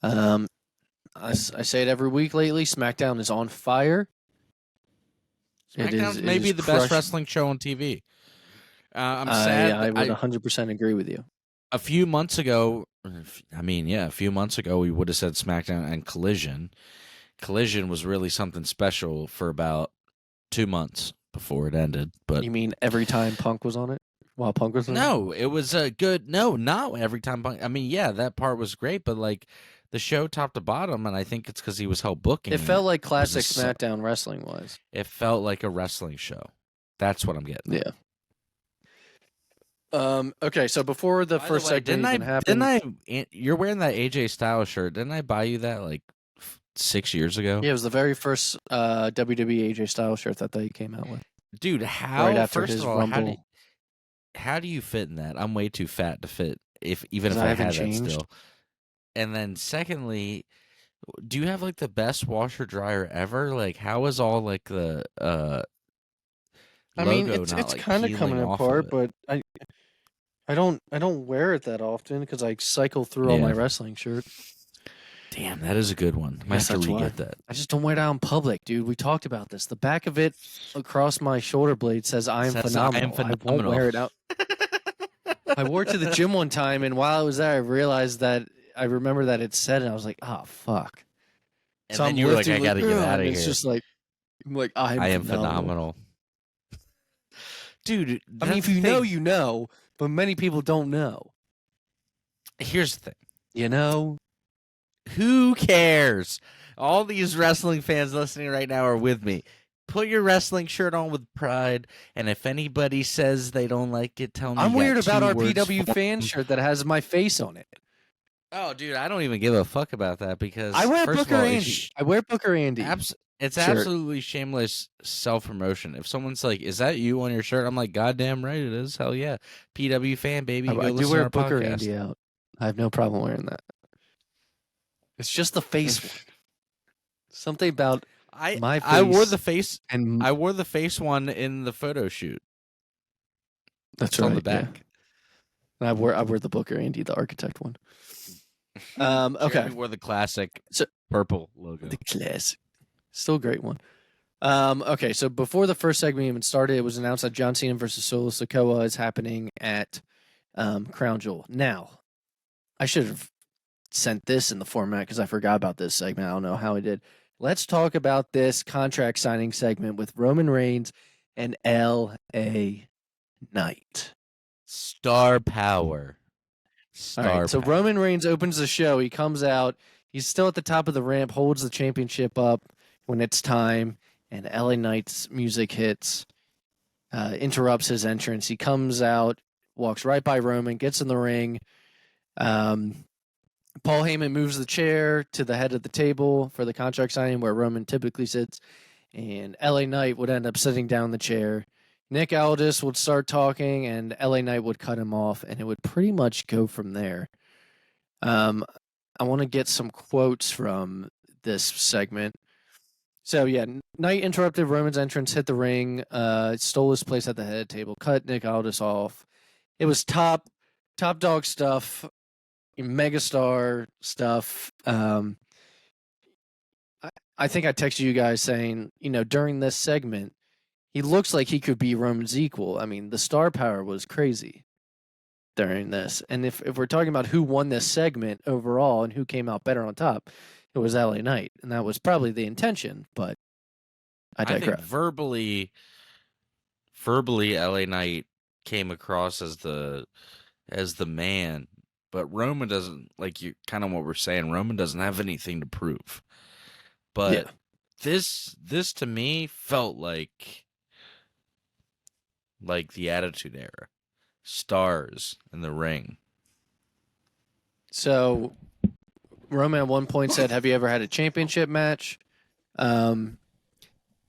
I say it every week lately. SmackDown is on fire. SmackDown's maybe the best wrestling show on TV. I'm sad. I would 100% agree with you. A few months ago, we would have said SmackDown and Collision. Collision was really something special for about 2 months before it ended. But you mean every time Punk was on it? While Punk was on it? No, it was a good. No, not every time Punk. I mean, yeah, that part was great, but the show top to bottom, and I think it's because he was help booking. It felt like classic SmackDown wrestling was. It felt like a wrestling show. That's what I'm getting. Yeah. Okay, so before the first segment happened, you're wearing that AJ Styles shirt? Didn't I buy you that 6 years ago? Yeah, it was the very first WWE AJ Styles shirt that they came out with. Dude, how? Right after first his of all, Rumble. how do you fit in that? I'm way too fat to fit. Even if I had that still. And then secondly, do you have the best washer dryer ever? How is all the I mean, it's kind of coming apart, but I don't wear it that often because I cycle through all my wrestling shirts. Damn, that is a good one. I have to re-get that. I just don't wear it out in public, dude. We talked about this. The back of it across my shoulder blade says "I am phenomenal." I won't wear it out. I wore it to the gym one time, and while I was there, I remember that it said, and I was like, "Oh fuck!" And so then you were like, "I gotta get out of here." It's just like, I am phenomenal. Dude, I mean, if you know, you know, but many people don't know. Here's the thing. You know? Who cares? All these wrestling fans listening right now are with me. Put your wrestling shirt on with pride, and if anybody says they don't like it, tell me. I'm weird about our PW fan shirt that has my face on it. Oh, dude, I don't even give a fuck about that because I wear Booker Andy. I wear Booker Andy. It's absolutely shameless self-promotion. If someone's like, "Is that you on your shirt?" I'm like, "Goddamn right it is. Hell yeah, PW fan, baby." I do wear Booker Andy out. I have no problem wearing that. It's just the face one. Something about my face. I wore the face, and I wore the face one in the photo shoot. That's right. On the back. Yeah. I wear the Booker Andy, the architect one. Okay. Jeremy wore the classic purple logo. The classic. Still a great one. Okay, so before the first segment even started, it was announced that John Cena versus Solo Sikoa is happening at Crown Jewel. Now, I should have sent this in the format because I forgot about this segment. I don't know how I did. Let's talk about this contract signing segment with Roman Reigns and L.A. Knight. Star power. So Roman Reigns opens the show. He comes out. He's still at the top of the ramp, holds the championship up when it's time, and LA Knight's music hits, interrupts his entrance. He comes out walks right by Roman, gets in the ring. Paul Heyman moves the chair to the head of the table for the contract signing where Roman typically sits, and LA Knight would end up sitting down in the chair. Nick Aldis would start talking, and LA Knight would cut him off, and it would pretty much go from there. I want to get some quotes from this segment. So, yeah, Knight interrupted Roman's entrance, hit the ring, stole his place at the head table, cut Nick Aldis off. It was top dog stuff. Megastar stuff. I think I texted you guys saying, during this segment, he looks like he could be Roman's equal. I mean, the star power was crazy during this. And if we're talking about who won this segment overall and who came out better on top, it was LA Knight. And that was probably the intention, but I digress. think verbally LA Knight came across as the man. But Roman doesn't, like you kind of what we're saying, Roman doesn't have anything to prove. But this to me felt like the Attitude Era. Stars in the ring. So Roman at one point said, "Have you ever had a championship match?"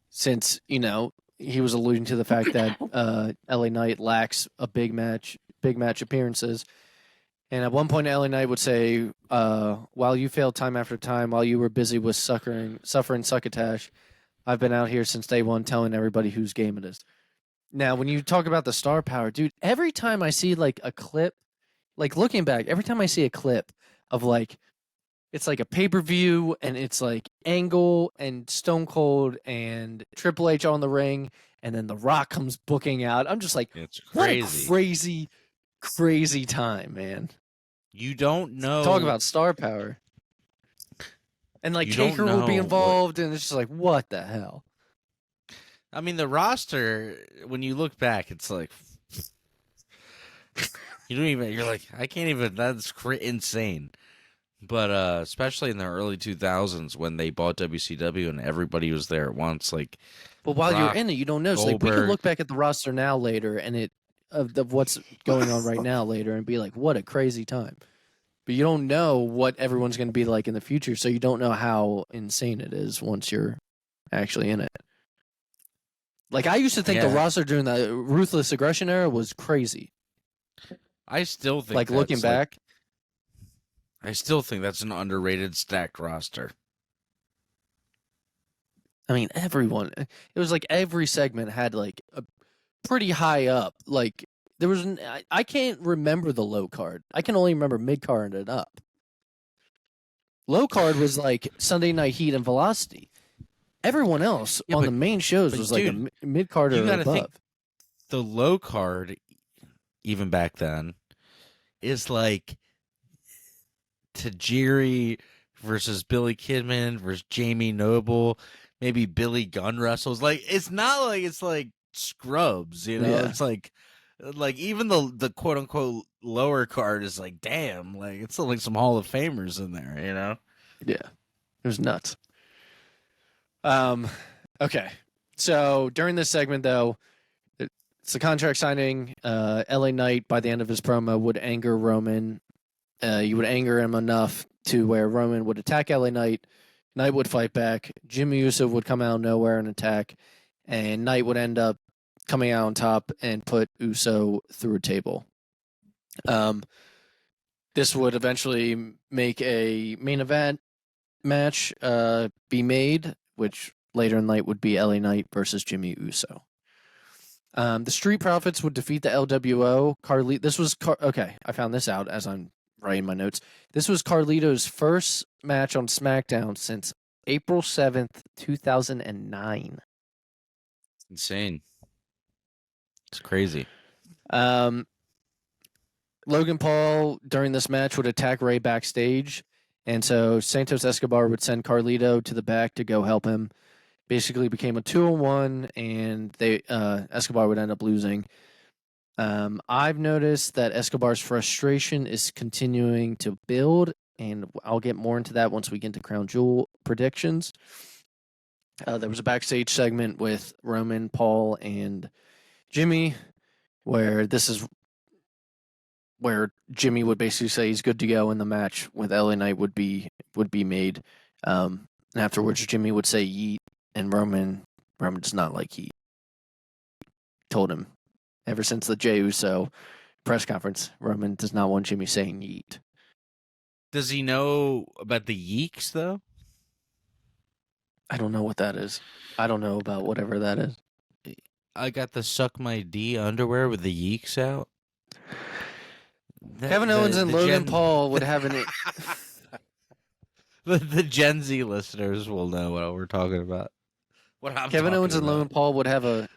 Since, he was alluding to the fact that LA Knight lacks a big match appearances. And at one point, LA Knight would say, while you failed time after time, while you were busy with suffering succotash, I've been out here since day one telling everybody whose game it is. Now, when you talk about the star power, dude, every time I see, like, a clip, like, looking back, every time I see a clip of, like, it's like a pay-per-view, and it's, like, Angle and Stone Cold and Triple H on the ring, and then The Rock comes booking out, I'm just like, it's crazy. What a crazy time, man. You don't know. Talk about star power. And like Taker will be involved, and it's just like, what the hell? I mean, the roster, when you look back, it's like you're like, I can't even, that's insane. But especially in the early 2000s when they bought WCW and everybody was there at once, like. But while you're in it, you don't know. So like, we can look back at the roster now later and of what's going on right now later and be like, what a crazy time. But you don't know what everyone's going to be like in the future, so you don't know how insane it is once you're actually in it. Like, I used to think the roster during the Ruthless Aggression era was crazy. I still think, like, looking back, I still think that's an underrated stacked roster. I mean, everyone. It was like every segment had like a pretty high up. Like, there was I can't remember the low card. I can only remember mid card and up. Low card was like Sunday Night Heat and Velocity. Everyone else on the main shows was like a mid card or above. Think the low card, even back then, is like Tajiri versus Billy Kidman versus Jamie Noble. Maybe Billy Gunn wrestles. Like, it's not like it's like scrubs, you know? Yeah. It's like even the quote unquote lower card is like, damn, like it's like some Hall of Famers in there, you know? Yeah. It was nuts. Okay. So during this segment though, it's the contract signing. LA Knight by the end of his promo would anger Roman. You would anger him enough to where Roman would attack LA Knight. Knight would fight back. Jimmy Uso would come out of nowhere and attack. And Knight would end up coming out on top and put Uso through a table. This would eventually make a main event match be made, which later in the night would be LA Knight versus Jimmy Uso. The Street Profits would defeat the LWO. Okay, I found this out as I'm writing my notes. This was Carlito's first match on SmackDown since April 7th, 2009. Insane. It's crazy. Logan Paul, during this match, would attack Ray backstage. And so Santos Escobar would send Carlito to the back to go help him. Basically became a 2-on-1, and Escobar would end up losing. I've noticed that Escobar's frustration is continuing to build, and I'll get more into that once we get to Crown Jewel predictions. There was a backstage segment with Roman, Paul, and Jimmy, where this is where Jimmy would basically say he's good to go, and the match with LA Knight would be made. And afterwards, Jimmy would say yeet, and Roman does not like heat. Told him ever since the Jey Uso press conference, Roman does not want Jimmy saying yeet. Does he know about the yeeks though? I don't know what that is. I don't know about whatever that is. I got the suck my D underwear with the yeeks out. Kevin Owens and Logan Paul would have an. The Gen Z listeners will know what we're talking about. What I'm Kevin Owens and about. Logan Paul would have a.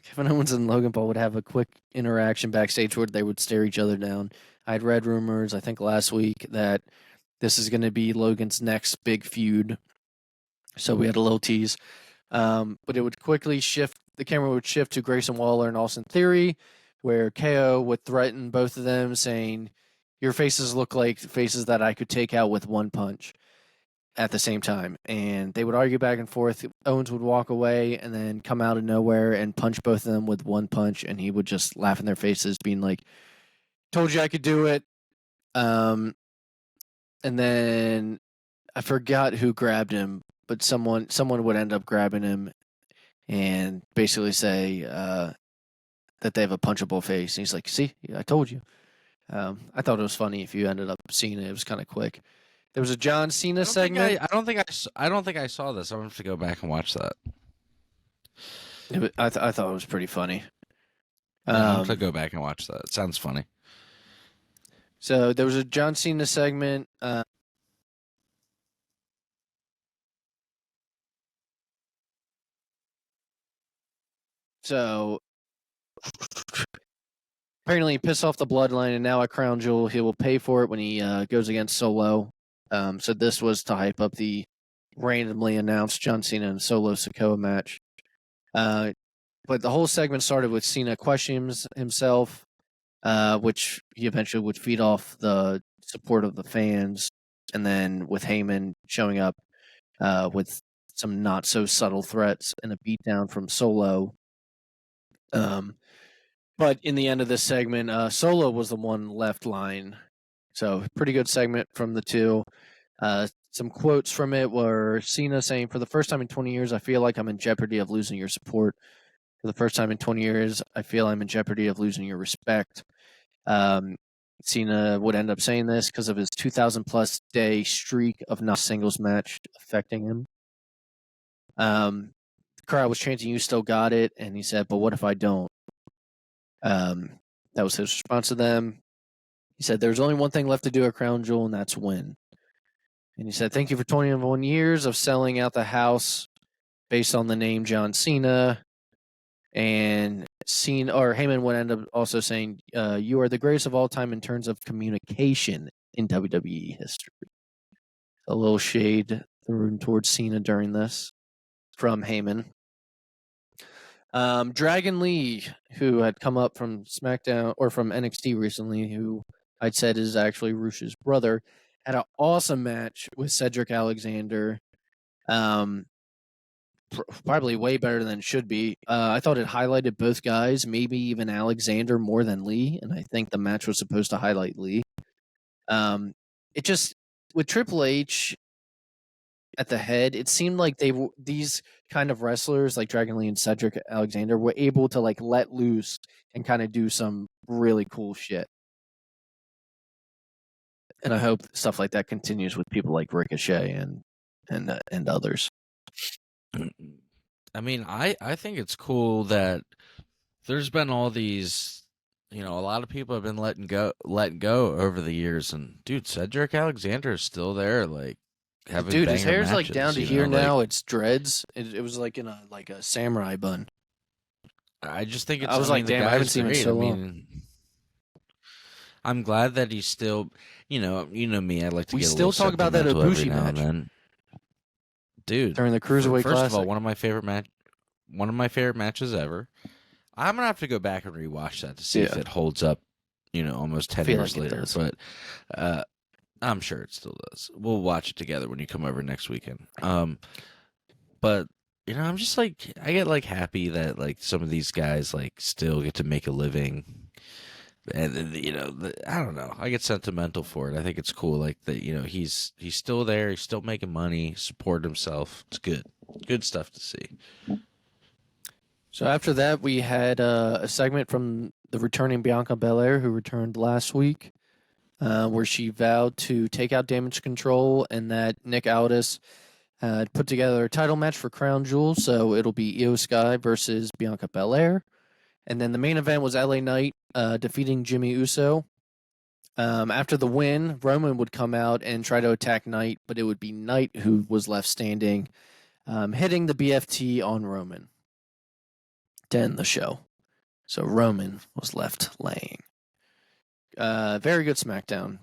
Kevin Owens and Logan Paul would have a quick interaction backstage where they would stare each other down. I'd read rumors, I think last week, that this is going to be Logan's next big feud. So we had a little tease. But it would quickly shift. The camera would shift to Grayson Waller and Austin Theory, where KO would threaten both of them, saying, "Your faces look like faces that I could take out with one punch." At the same time, and they would argue back and forth. Owens would walk away and then come out of nowhere and punch both of them with one punch, and he would just laugh in their faces, being like, "Told you I could do it." And then I forgot who grabbed him, but someone would end up grabbing him and basically say that they have a punchable face. And he's like, "See, I told you." I thought it was funny if you ended up seeing it. It was kind of quick. There was a John Cena segment. I don't think I saw this. I'm gonna have to go back and watch that. I thought it was pretty funny. I'm gonna go back and watch that. It sounds funny. So there was a John Cena segment. So apparently he pissed off the bloodline, and now at Crown Jewel he will pay for it when he goes against Solo. So this was to hype up the randomly announced John Cena and Solo Sikoa match. But the whole segment started with Cena questioning himself, which he eventually would feed off the support of the fans, and then with Heyman showing up with some not so subtle threats and a beatdown from Solo. But in the end of this segment, Solo was the one left line. So pretty good segment from the two. Some quotes from it were Cena saying, "For the first time in 20 years, I feel like I'm in jeopardy of losing your support. For the first time in 20 years, I feel I'm in jeopardy of losing your respect." Cena would end up saying this because of his 2,000-plus day streak of not singles match affecting him. The crowd was chanting, "You still got it," and he said, "But what if I don't?" That was his response to them. He said, "There's only one thing left to do at Crown Jewel, and that's win." And he said, "Thank you for 21 years of selling out the house based on the name John Cena." And Heyman would end up also saying, "You are the greatest of all time in terms of communication in WWE history." A little shade thrown towards Cena during this from Heyman. Dragon Lee, who had come up from SmackDown or from NXT recently, who I'd said is actually Rush's brother, had an awesome match with Cedric Alexander. Probably way better than it should be. I thought it highlighted both guys, maybe even Alexander more than Lee, and I think the match was supposed to highlight Lee. It just, with Triple H at the head, it seemed like these kind of wrestlers like Dragon Lee and Cedric Alexander were able to like let loose and kind of do some really cool shit. And I hope stuff like that continues with people like Ricochet and others. I mean, I think it's cool that there's been all these, a lot of people have been letting go over the years, and dude, Cedric Alexander is still there, like having dude, his hair's matches, like down to here now. It's dreads. It was like in a samurai bun. I just think it's. I was like, damn, I haven't seen him so long. I'm glad that he's still, you know me. I like to. We get still a talk about that Ibushi match, dude. During the Cruiserweight First Classic. of all, one of my favorite matches ever. I'm gonna have to go back and rewatch that to see if it holds up. Almost 10 years later, but I'm sure it still does. We'll watch it together when you come over next weekend. But I'm just like, I get like happy that like some of these guys like still get to make a living. And I don't know. I get sentimental for it. I think it's cool. Like that, he's still there. He's still making money, support himself. It's good stuff to see. So after that, we had a segment from the returning Bianca Belair, who returned last week, where she vowed to take out Damage Control, and that Nick Aldis had put together a title match for Crown Jewel. So it'll be Io Sky versus Bianca Belair. And then the main event was LA Knight defeating Jimmy Uso. After the win, Roman would come out and try to attack Knight, but it would be Knight who was left standing, hitting the BFT on Roman to end the show. So Roman was left laying. Very good SmackDown.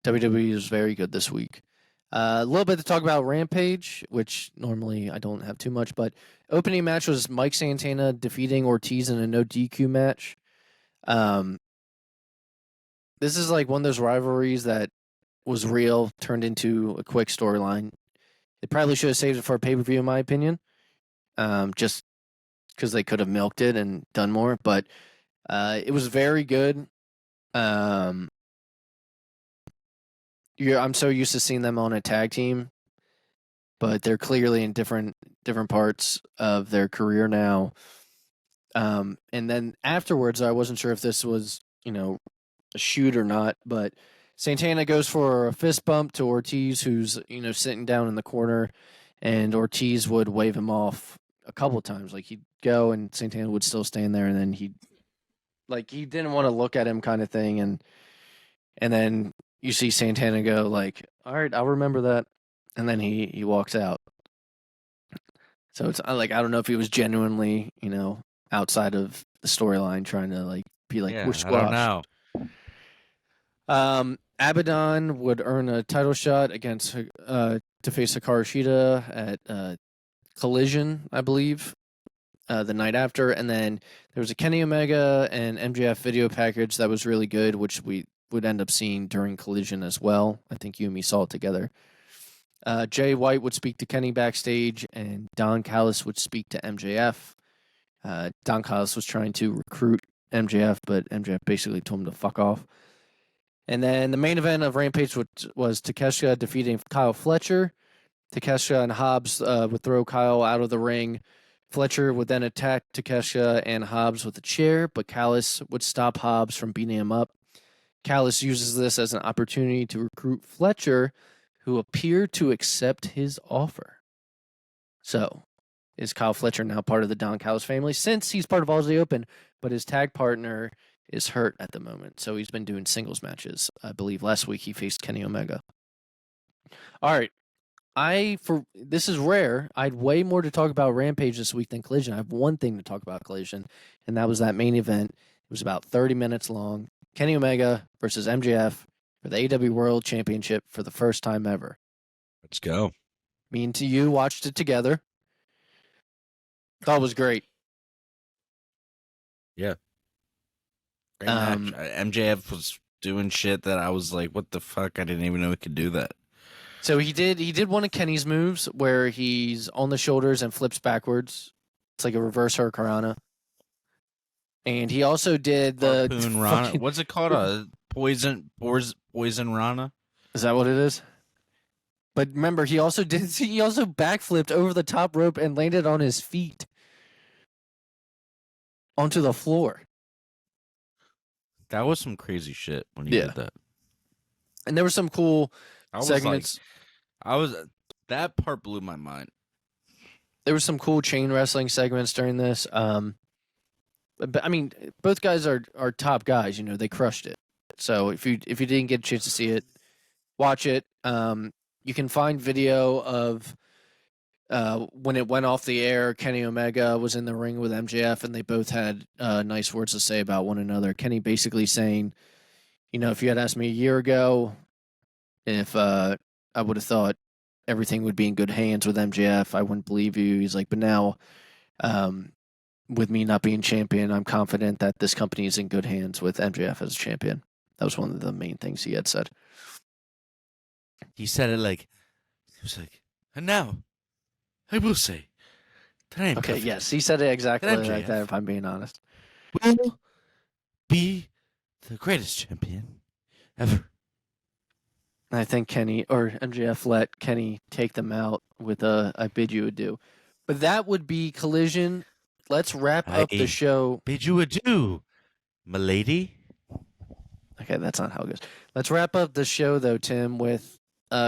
WWE was very good this week. A little bit to talk about Rampage, which normally I don't have too much, but opening match was Mike Santana defeating Ortiz in a no DQ match. This is like one of those rivalries that was real, turned into a quick storyline. They probably should have saved it for a pay-per-view, in my opinion, just because they could have milked it and done more, but it was very good. I'm so used to seeing them on a tag team, but they're clearly in different parts of their career now. And then afterwards, I wasn't sure if this was, a shoot or not, but Santana goes for a fist bump to Ortiz, who's, sitting down in the corner, and Ortiz would wave him off a couple times. Like, he'd go and Santana would still stand there, and then he didn't want to look at him kind of thing. And then you see Santana go like, all right, I'll remember that. And then he walks out. So it's like, I don't know if he was genuinely, outside of the storyline trying to be like, Yeah, we're I don't squashed. know. Abaddon would earn a title shot against to face Hikaru Shida at Collision, I believe, the night after. And then there was a Kenny Omega and MJF video package that was really good, which we would end up seeing during Collision as well. I think you and me saw it together. Jay White would speak to Kenny backstage, and Don Callis would speak to MJF. Don Callis was trying to recruit MJF, but MJF basically told him to fuck off. And then the main event of Rampage was Takeshita defeating Kyle Fletcher. Takeshita and Hobbs would throw Kyle out of the ring. Fletcher would then attack Takeshita and Hobbs with a chair, but Callis would stop Hobbs from beating him up. Callis uses this as an opportunity to recruit Fletcher, who appeared to accept his offer. So, is Kyle Fletcher now part of the Don Callis family? Since he's part of Aussie Open, but his tag partner is hurt at the moment, so he's been doing singles matches. I believe last week he faced Kenny Omega. All right. This is rare. I had way more to talk about Rampage this week than Collision. I have one thing to talk about Collision, and that was that main event. It was about 30 minutes long. Kenny Omega versus MJF for the AEW World Championship for the first time ever. Let's go. Me and you watched it together. Thought it was great. Yeah. Great match. MJF was doing shit that I was like, what the fuck? I didn't even know he could do that. So he did one of Kenny's moves where he's on the shoulders and flips backwards. It's like a reverse hurricanrana. And he also did the Harpoon Rana. What's it called? A poison Rana? Is that what it is? But remember, he also backflipped over the top rope and landed on his feet onto the floor. That was some crazy shit when he did that. And there were some cool segments. That part blew my mind. There were some cool chain wrestling segments during this. But I mean, both guys are top guys. They crushed it. So if you didn't get a chance to see it, watch it. You can find video of when it went off the air. Kenny Omega was in the ring with MJF, and they both had nice words to say about one another. Kenny basically saying, if you had asked me a year ago if I would have thought everything would be in good hands with MJF, I wouldn't believe you. He's like, but now, with me not being champion, I'm confident that this company is in good hands with MJF as champion. That was one of the main things he had said. He said it like, he was like, and now, I will say, that I am confident. Yes, he said it exactly like that, if I'm being honest. Will be the greatest champion ever. I think Kenny or MJF let Kenny take them out with a "I bid you adieu," but that would be Collision. Let's wrap up the I show. bid you adieu, milady. Okay, that's not how it goes. Let's wrap up the show though, Tim, with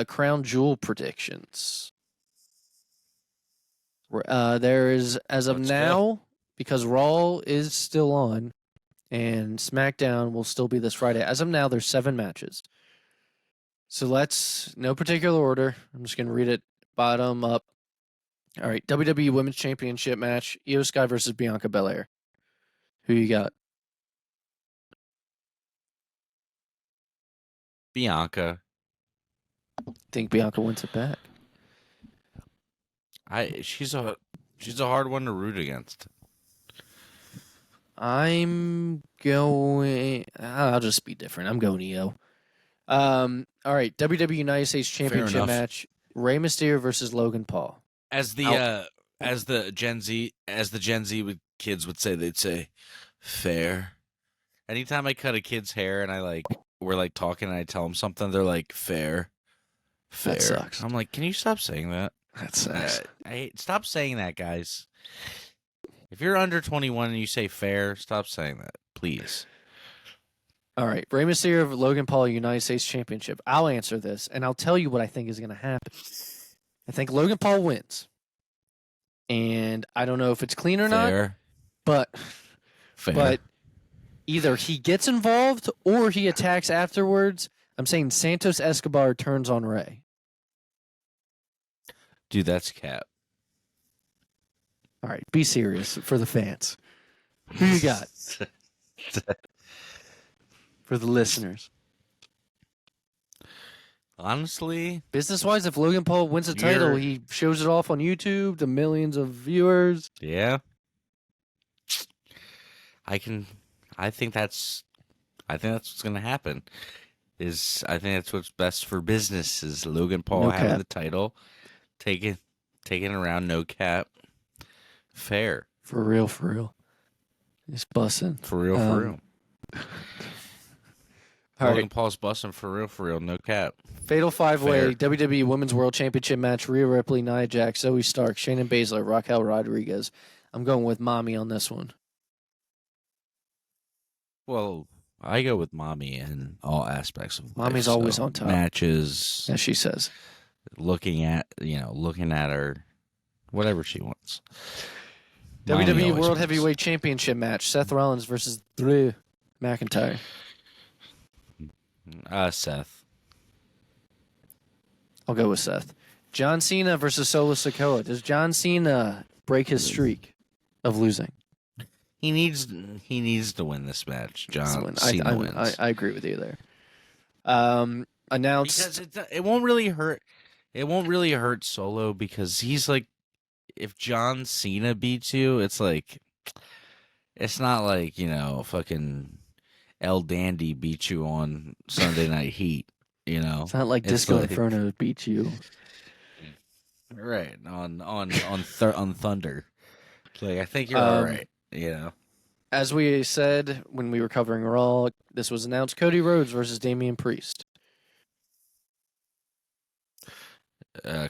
Crown Jewel predictions. There is, as of Let's go. now, because Raw is still on and SmackDown will still be this Friday. As of now, there's 7 matches. So let's, no particular order. I'm just going to read it bottom up. All right, WWE Women's Championship match: Io Sky versus Bianca Belair. Who you got? Bianca. Think Bianca wins it back? She's a hard one to root against. I'm going. I'll just be different. I'm going Io. All right, WWE United States Championship enough. match: Rey Mysterio versus Logan Paul. As the Gen Z kids would say, they'd say, fair. Anytime I cut a kid's hair and we're like talking and I tell them something, they're like, fair. That sucks. I'm like, can you stop saying that? That sucks. Stop saying that, guys. If you're under 21 and you say fair, stop saying that, please. All right, Rey Mysterio, Logan Paul, United States Championship. I'll answer this, and I'll tell you what I think is going to happen. I think Logan Paul wins, and I don't know if it's clean or not, but either he gets involved or he attacks afterwards. I'm saying Santos Escobar turns on Rey. Dude, that's cap. All right, be serious for the fans. Who you got? For the listeners. Honestly, business-wise, if Logan Paul wins the title, he shows it off on YouTube to millions of viewers. Yeah. I think that's what's going to happen. I think that's what's best for business is Logan Paul having the title, taking around, no cap. Fair. For real. He's bussing. For real. Logan Right. Paul's busting for real, no cap. Fatal 5-way WWE Women's World Championship match: Rhea Ripley, Nia Jax, Zoe Stark, Shayna Baszler, Raquel Rodriguez. I'm going with Mommy on this one. Well, I go with Mommy in all aspects of life. Mommy's always on top. Matches, as she says. Looking at her, whatever she wants. WWE World Heavyweight Championship match: Seth Rollins versus Drew McIntyre. Seth. I'll go with Seth. John Cena versus Solo Sikoa. Does John Cena break his streak of losing? He needs to win this match. John Cena wins. I agree with you there. Announced because it won't really hurt. It won't really hurt Solo because he's like, if John Cena beats you, it's like, it's not like fucking El Dandy beat you on Sunday Night Heat. It's not like Disco Inferno beat you. Right on Thunder. Like I think you're all right. As we said when we were covering Raw, this was announced: Cody Rhodes versus Damian Priest.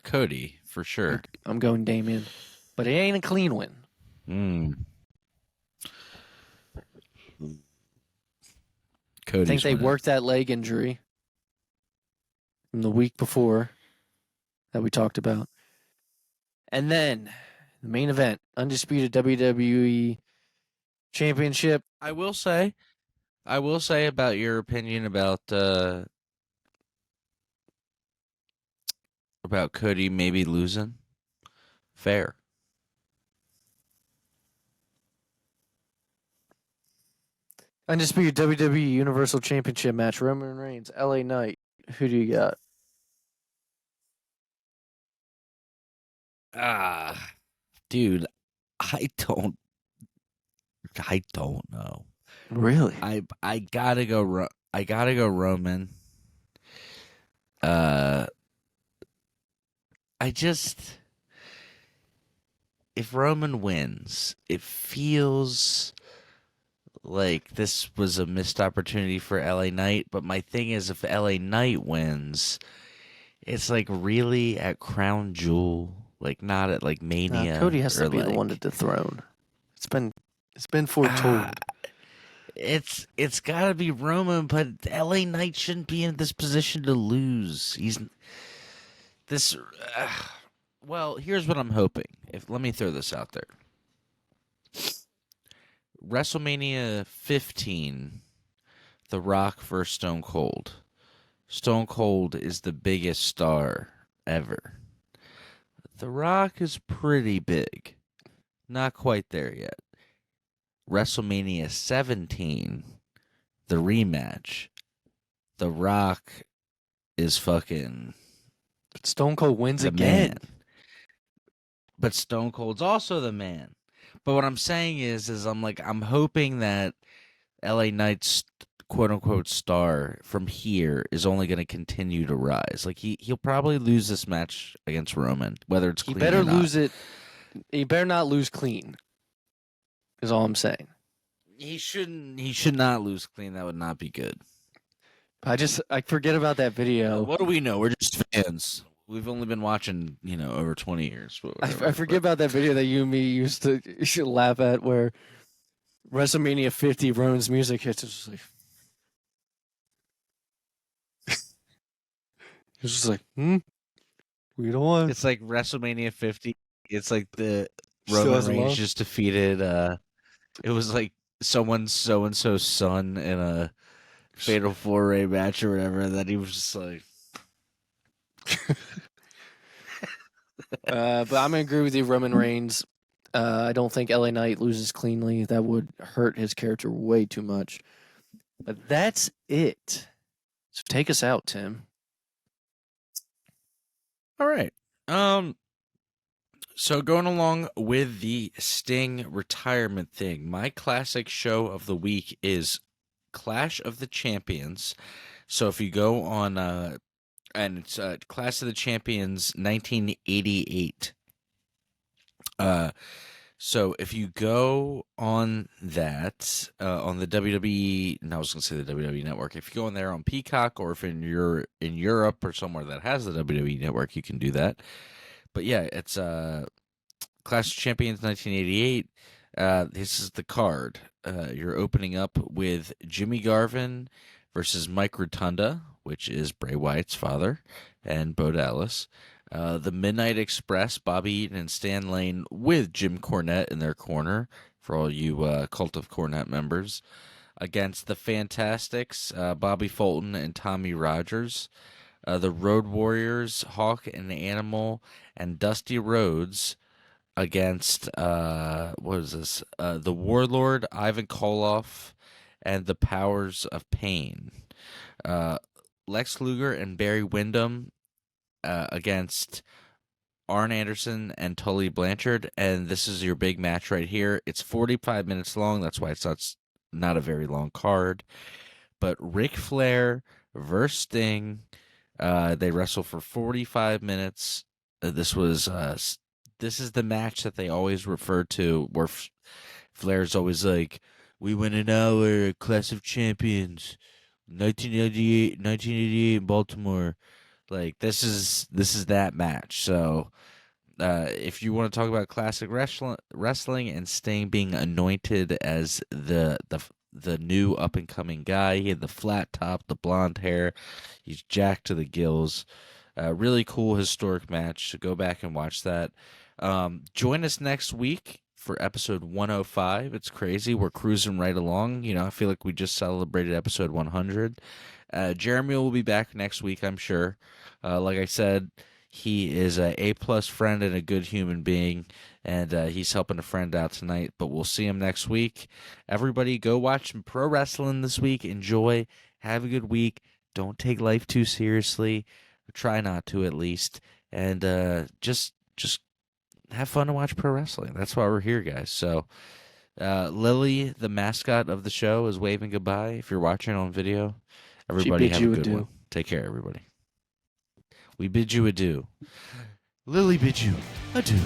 Cody for sure. I'm going Damian, but it ain't a clean win. I think they worked that leg injury from the week before that we talked about. And then the main event, undisputed WWE Championship. I will say about your opinion about Cody maybe losing. Fair. Undisputed WWE Universal Championship match: Roman Reigns, LA Knight. Who do you got? Dude, I don't know. Really? I gotta go Roman. If Roman wins, it feels like this was a missed opportunity for LA Knight. But my thing is, if LA Knight wins, it's like really at Crown Jewel, like not at like Mania Cody has or to be like the one to dethrone. It's been foretold. it's got to be Roman, but LA Knight shouldn't be in this position to lose. He's this. Well, here's what I'm hoping. Let me throw this out there. WrestleMania 15, The Rock versus Stone Cold. Stone Cold is the biggest star ever. The Rock is pretty big. Not quite there yet. WrestleMania 17, the rematch. The Rock is fucking But Stone Cold wins the again. man. But Stone Cold's also the man. But what I'm saying is I'm hoping that LA Knight's quote unquote star from here is only going to continue to rise. Like he'll probably lose this match against Roman, whether it's He clean better or not. lose it. He better not lose clean. Is all I'm saying. He should not lose clean. That would not be good. I forget about that video. What do we know? We're just fans. We've only been watching, over 20 years. I forget about that video that you and me used to laugh at where WrestleMania 50 Roman's music hits. It's just like it's just like, we don't want. It's like WrestleMania 50. It's like the Still Roman hasn't Reigns lost? just defeated. It was like someone's so and so's son in a fatal 4-way match or whatever. That he was just like. But I'm gonna agree with you, Roman Reigns. I don't think LA Knight loses cleanly. That would hurt his character way too much. But that's it. So take us out, Tim. All right. So going along with the Sting retirement thing, my classic show of the week is Clash of the Champions. So if you go on, and it's Clash of the Champions 1988. So if you go on that, on the WWE, no, I was going to say the WWE Network. If you go on there on Peacock, or if you're in Europe or somewhere that has the WWE Network, you can do that. But yeah, it's Clash of Champions 1988. This is the card. You're opening up with Jimmy Garvin versus Mike Rotunda, which is Bray Wyatt's father, and Bo Dallas. The Midnight Express, Bobby Eaton and Stan Lane with Jim Cornette in their corner, for all you Cult of Cornette members, against the Fantastics, Bobby Fulton and Tommy Rogers. The Road Warriors, Hawk and Animal, and Dusty Rhodes against, what is this? The Warlord, Ivan Koloff, and the Powers of Pain. Lex Luger and Barry Windham against Arn Anderson and Tully Blanchard, and this is your big match right here. It's 45 minutes long. That's why it's not a very long card. But Ric Flair versus Sting, they wrestle for 45 minutes. This is the match that they always refer to, where Flair's always like, "We win an hour, Clash of Champions, 1988 in Baltimore." Like this is that match. So if you want to talk about classic wrestling and Sting being anointed as the new up and coming guy, he had the flat top, the blonde hair, he's jacked to the gills. Really cool historic match. So go back and watch that. Join us next week for episode 105. It's crazy. We're cruising right along. I feel like we just celebrated episode 100. Jeremy will be back next week, I'm sure. Like I said, he is a A+ friend and a good human being, and he's helping a friend out tonight, but we'll see him next week. Everybody go watch some pro wrestling this week. Enjoy. Have a good week. Don't take life too seriously. Try not to, at least. And just have fun to watch pro wrestling. That's why we're here, guys. So Lily, the mascot of the show, is waving goodbye. If you're watching on video, everybody have a good one. Take care, everybody. We bid you adieu. Lily bid you adieu.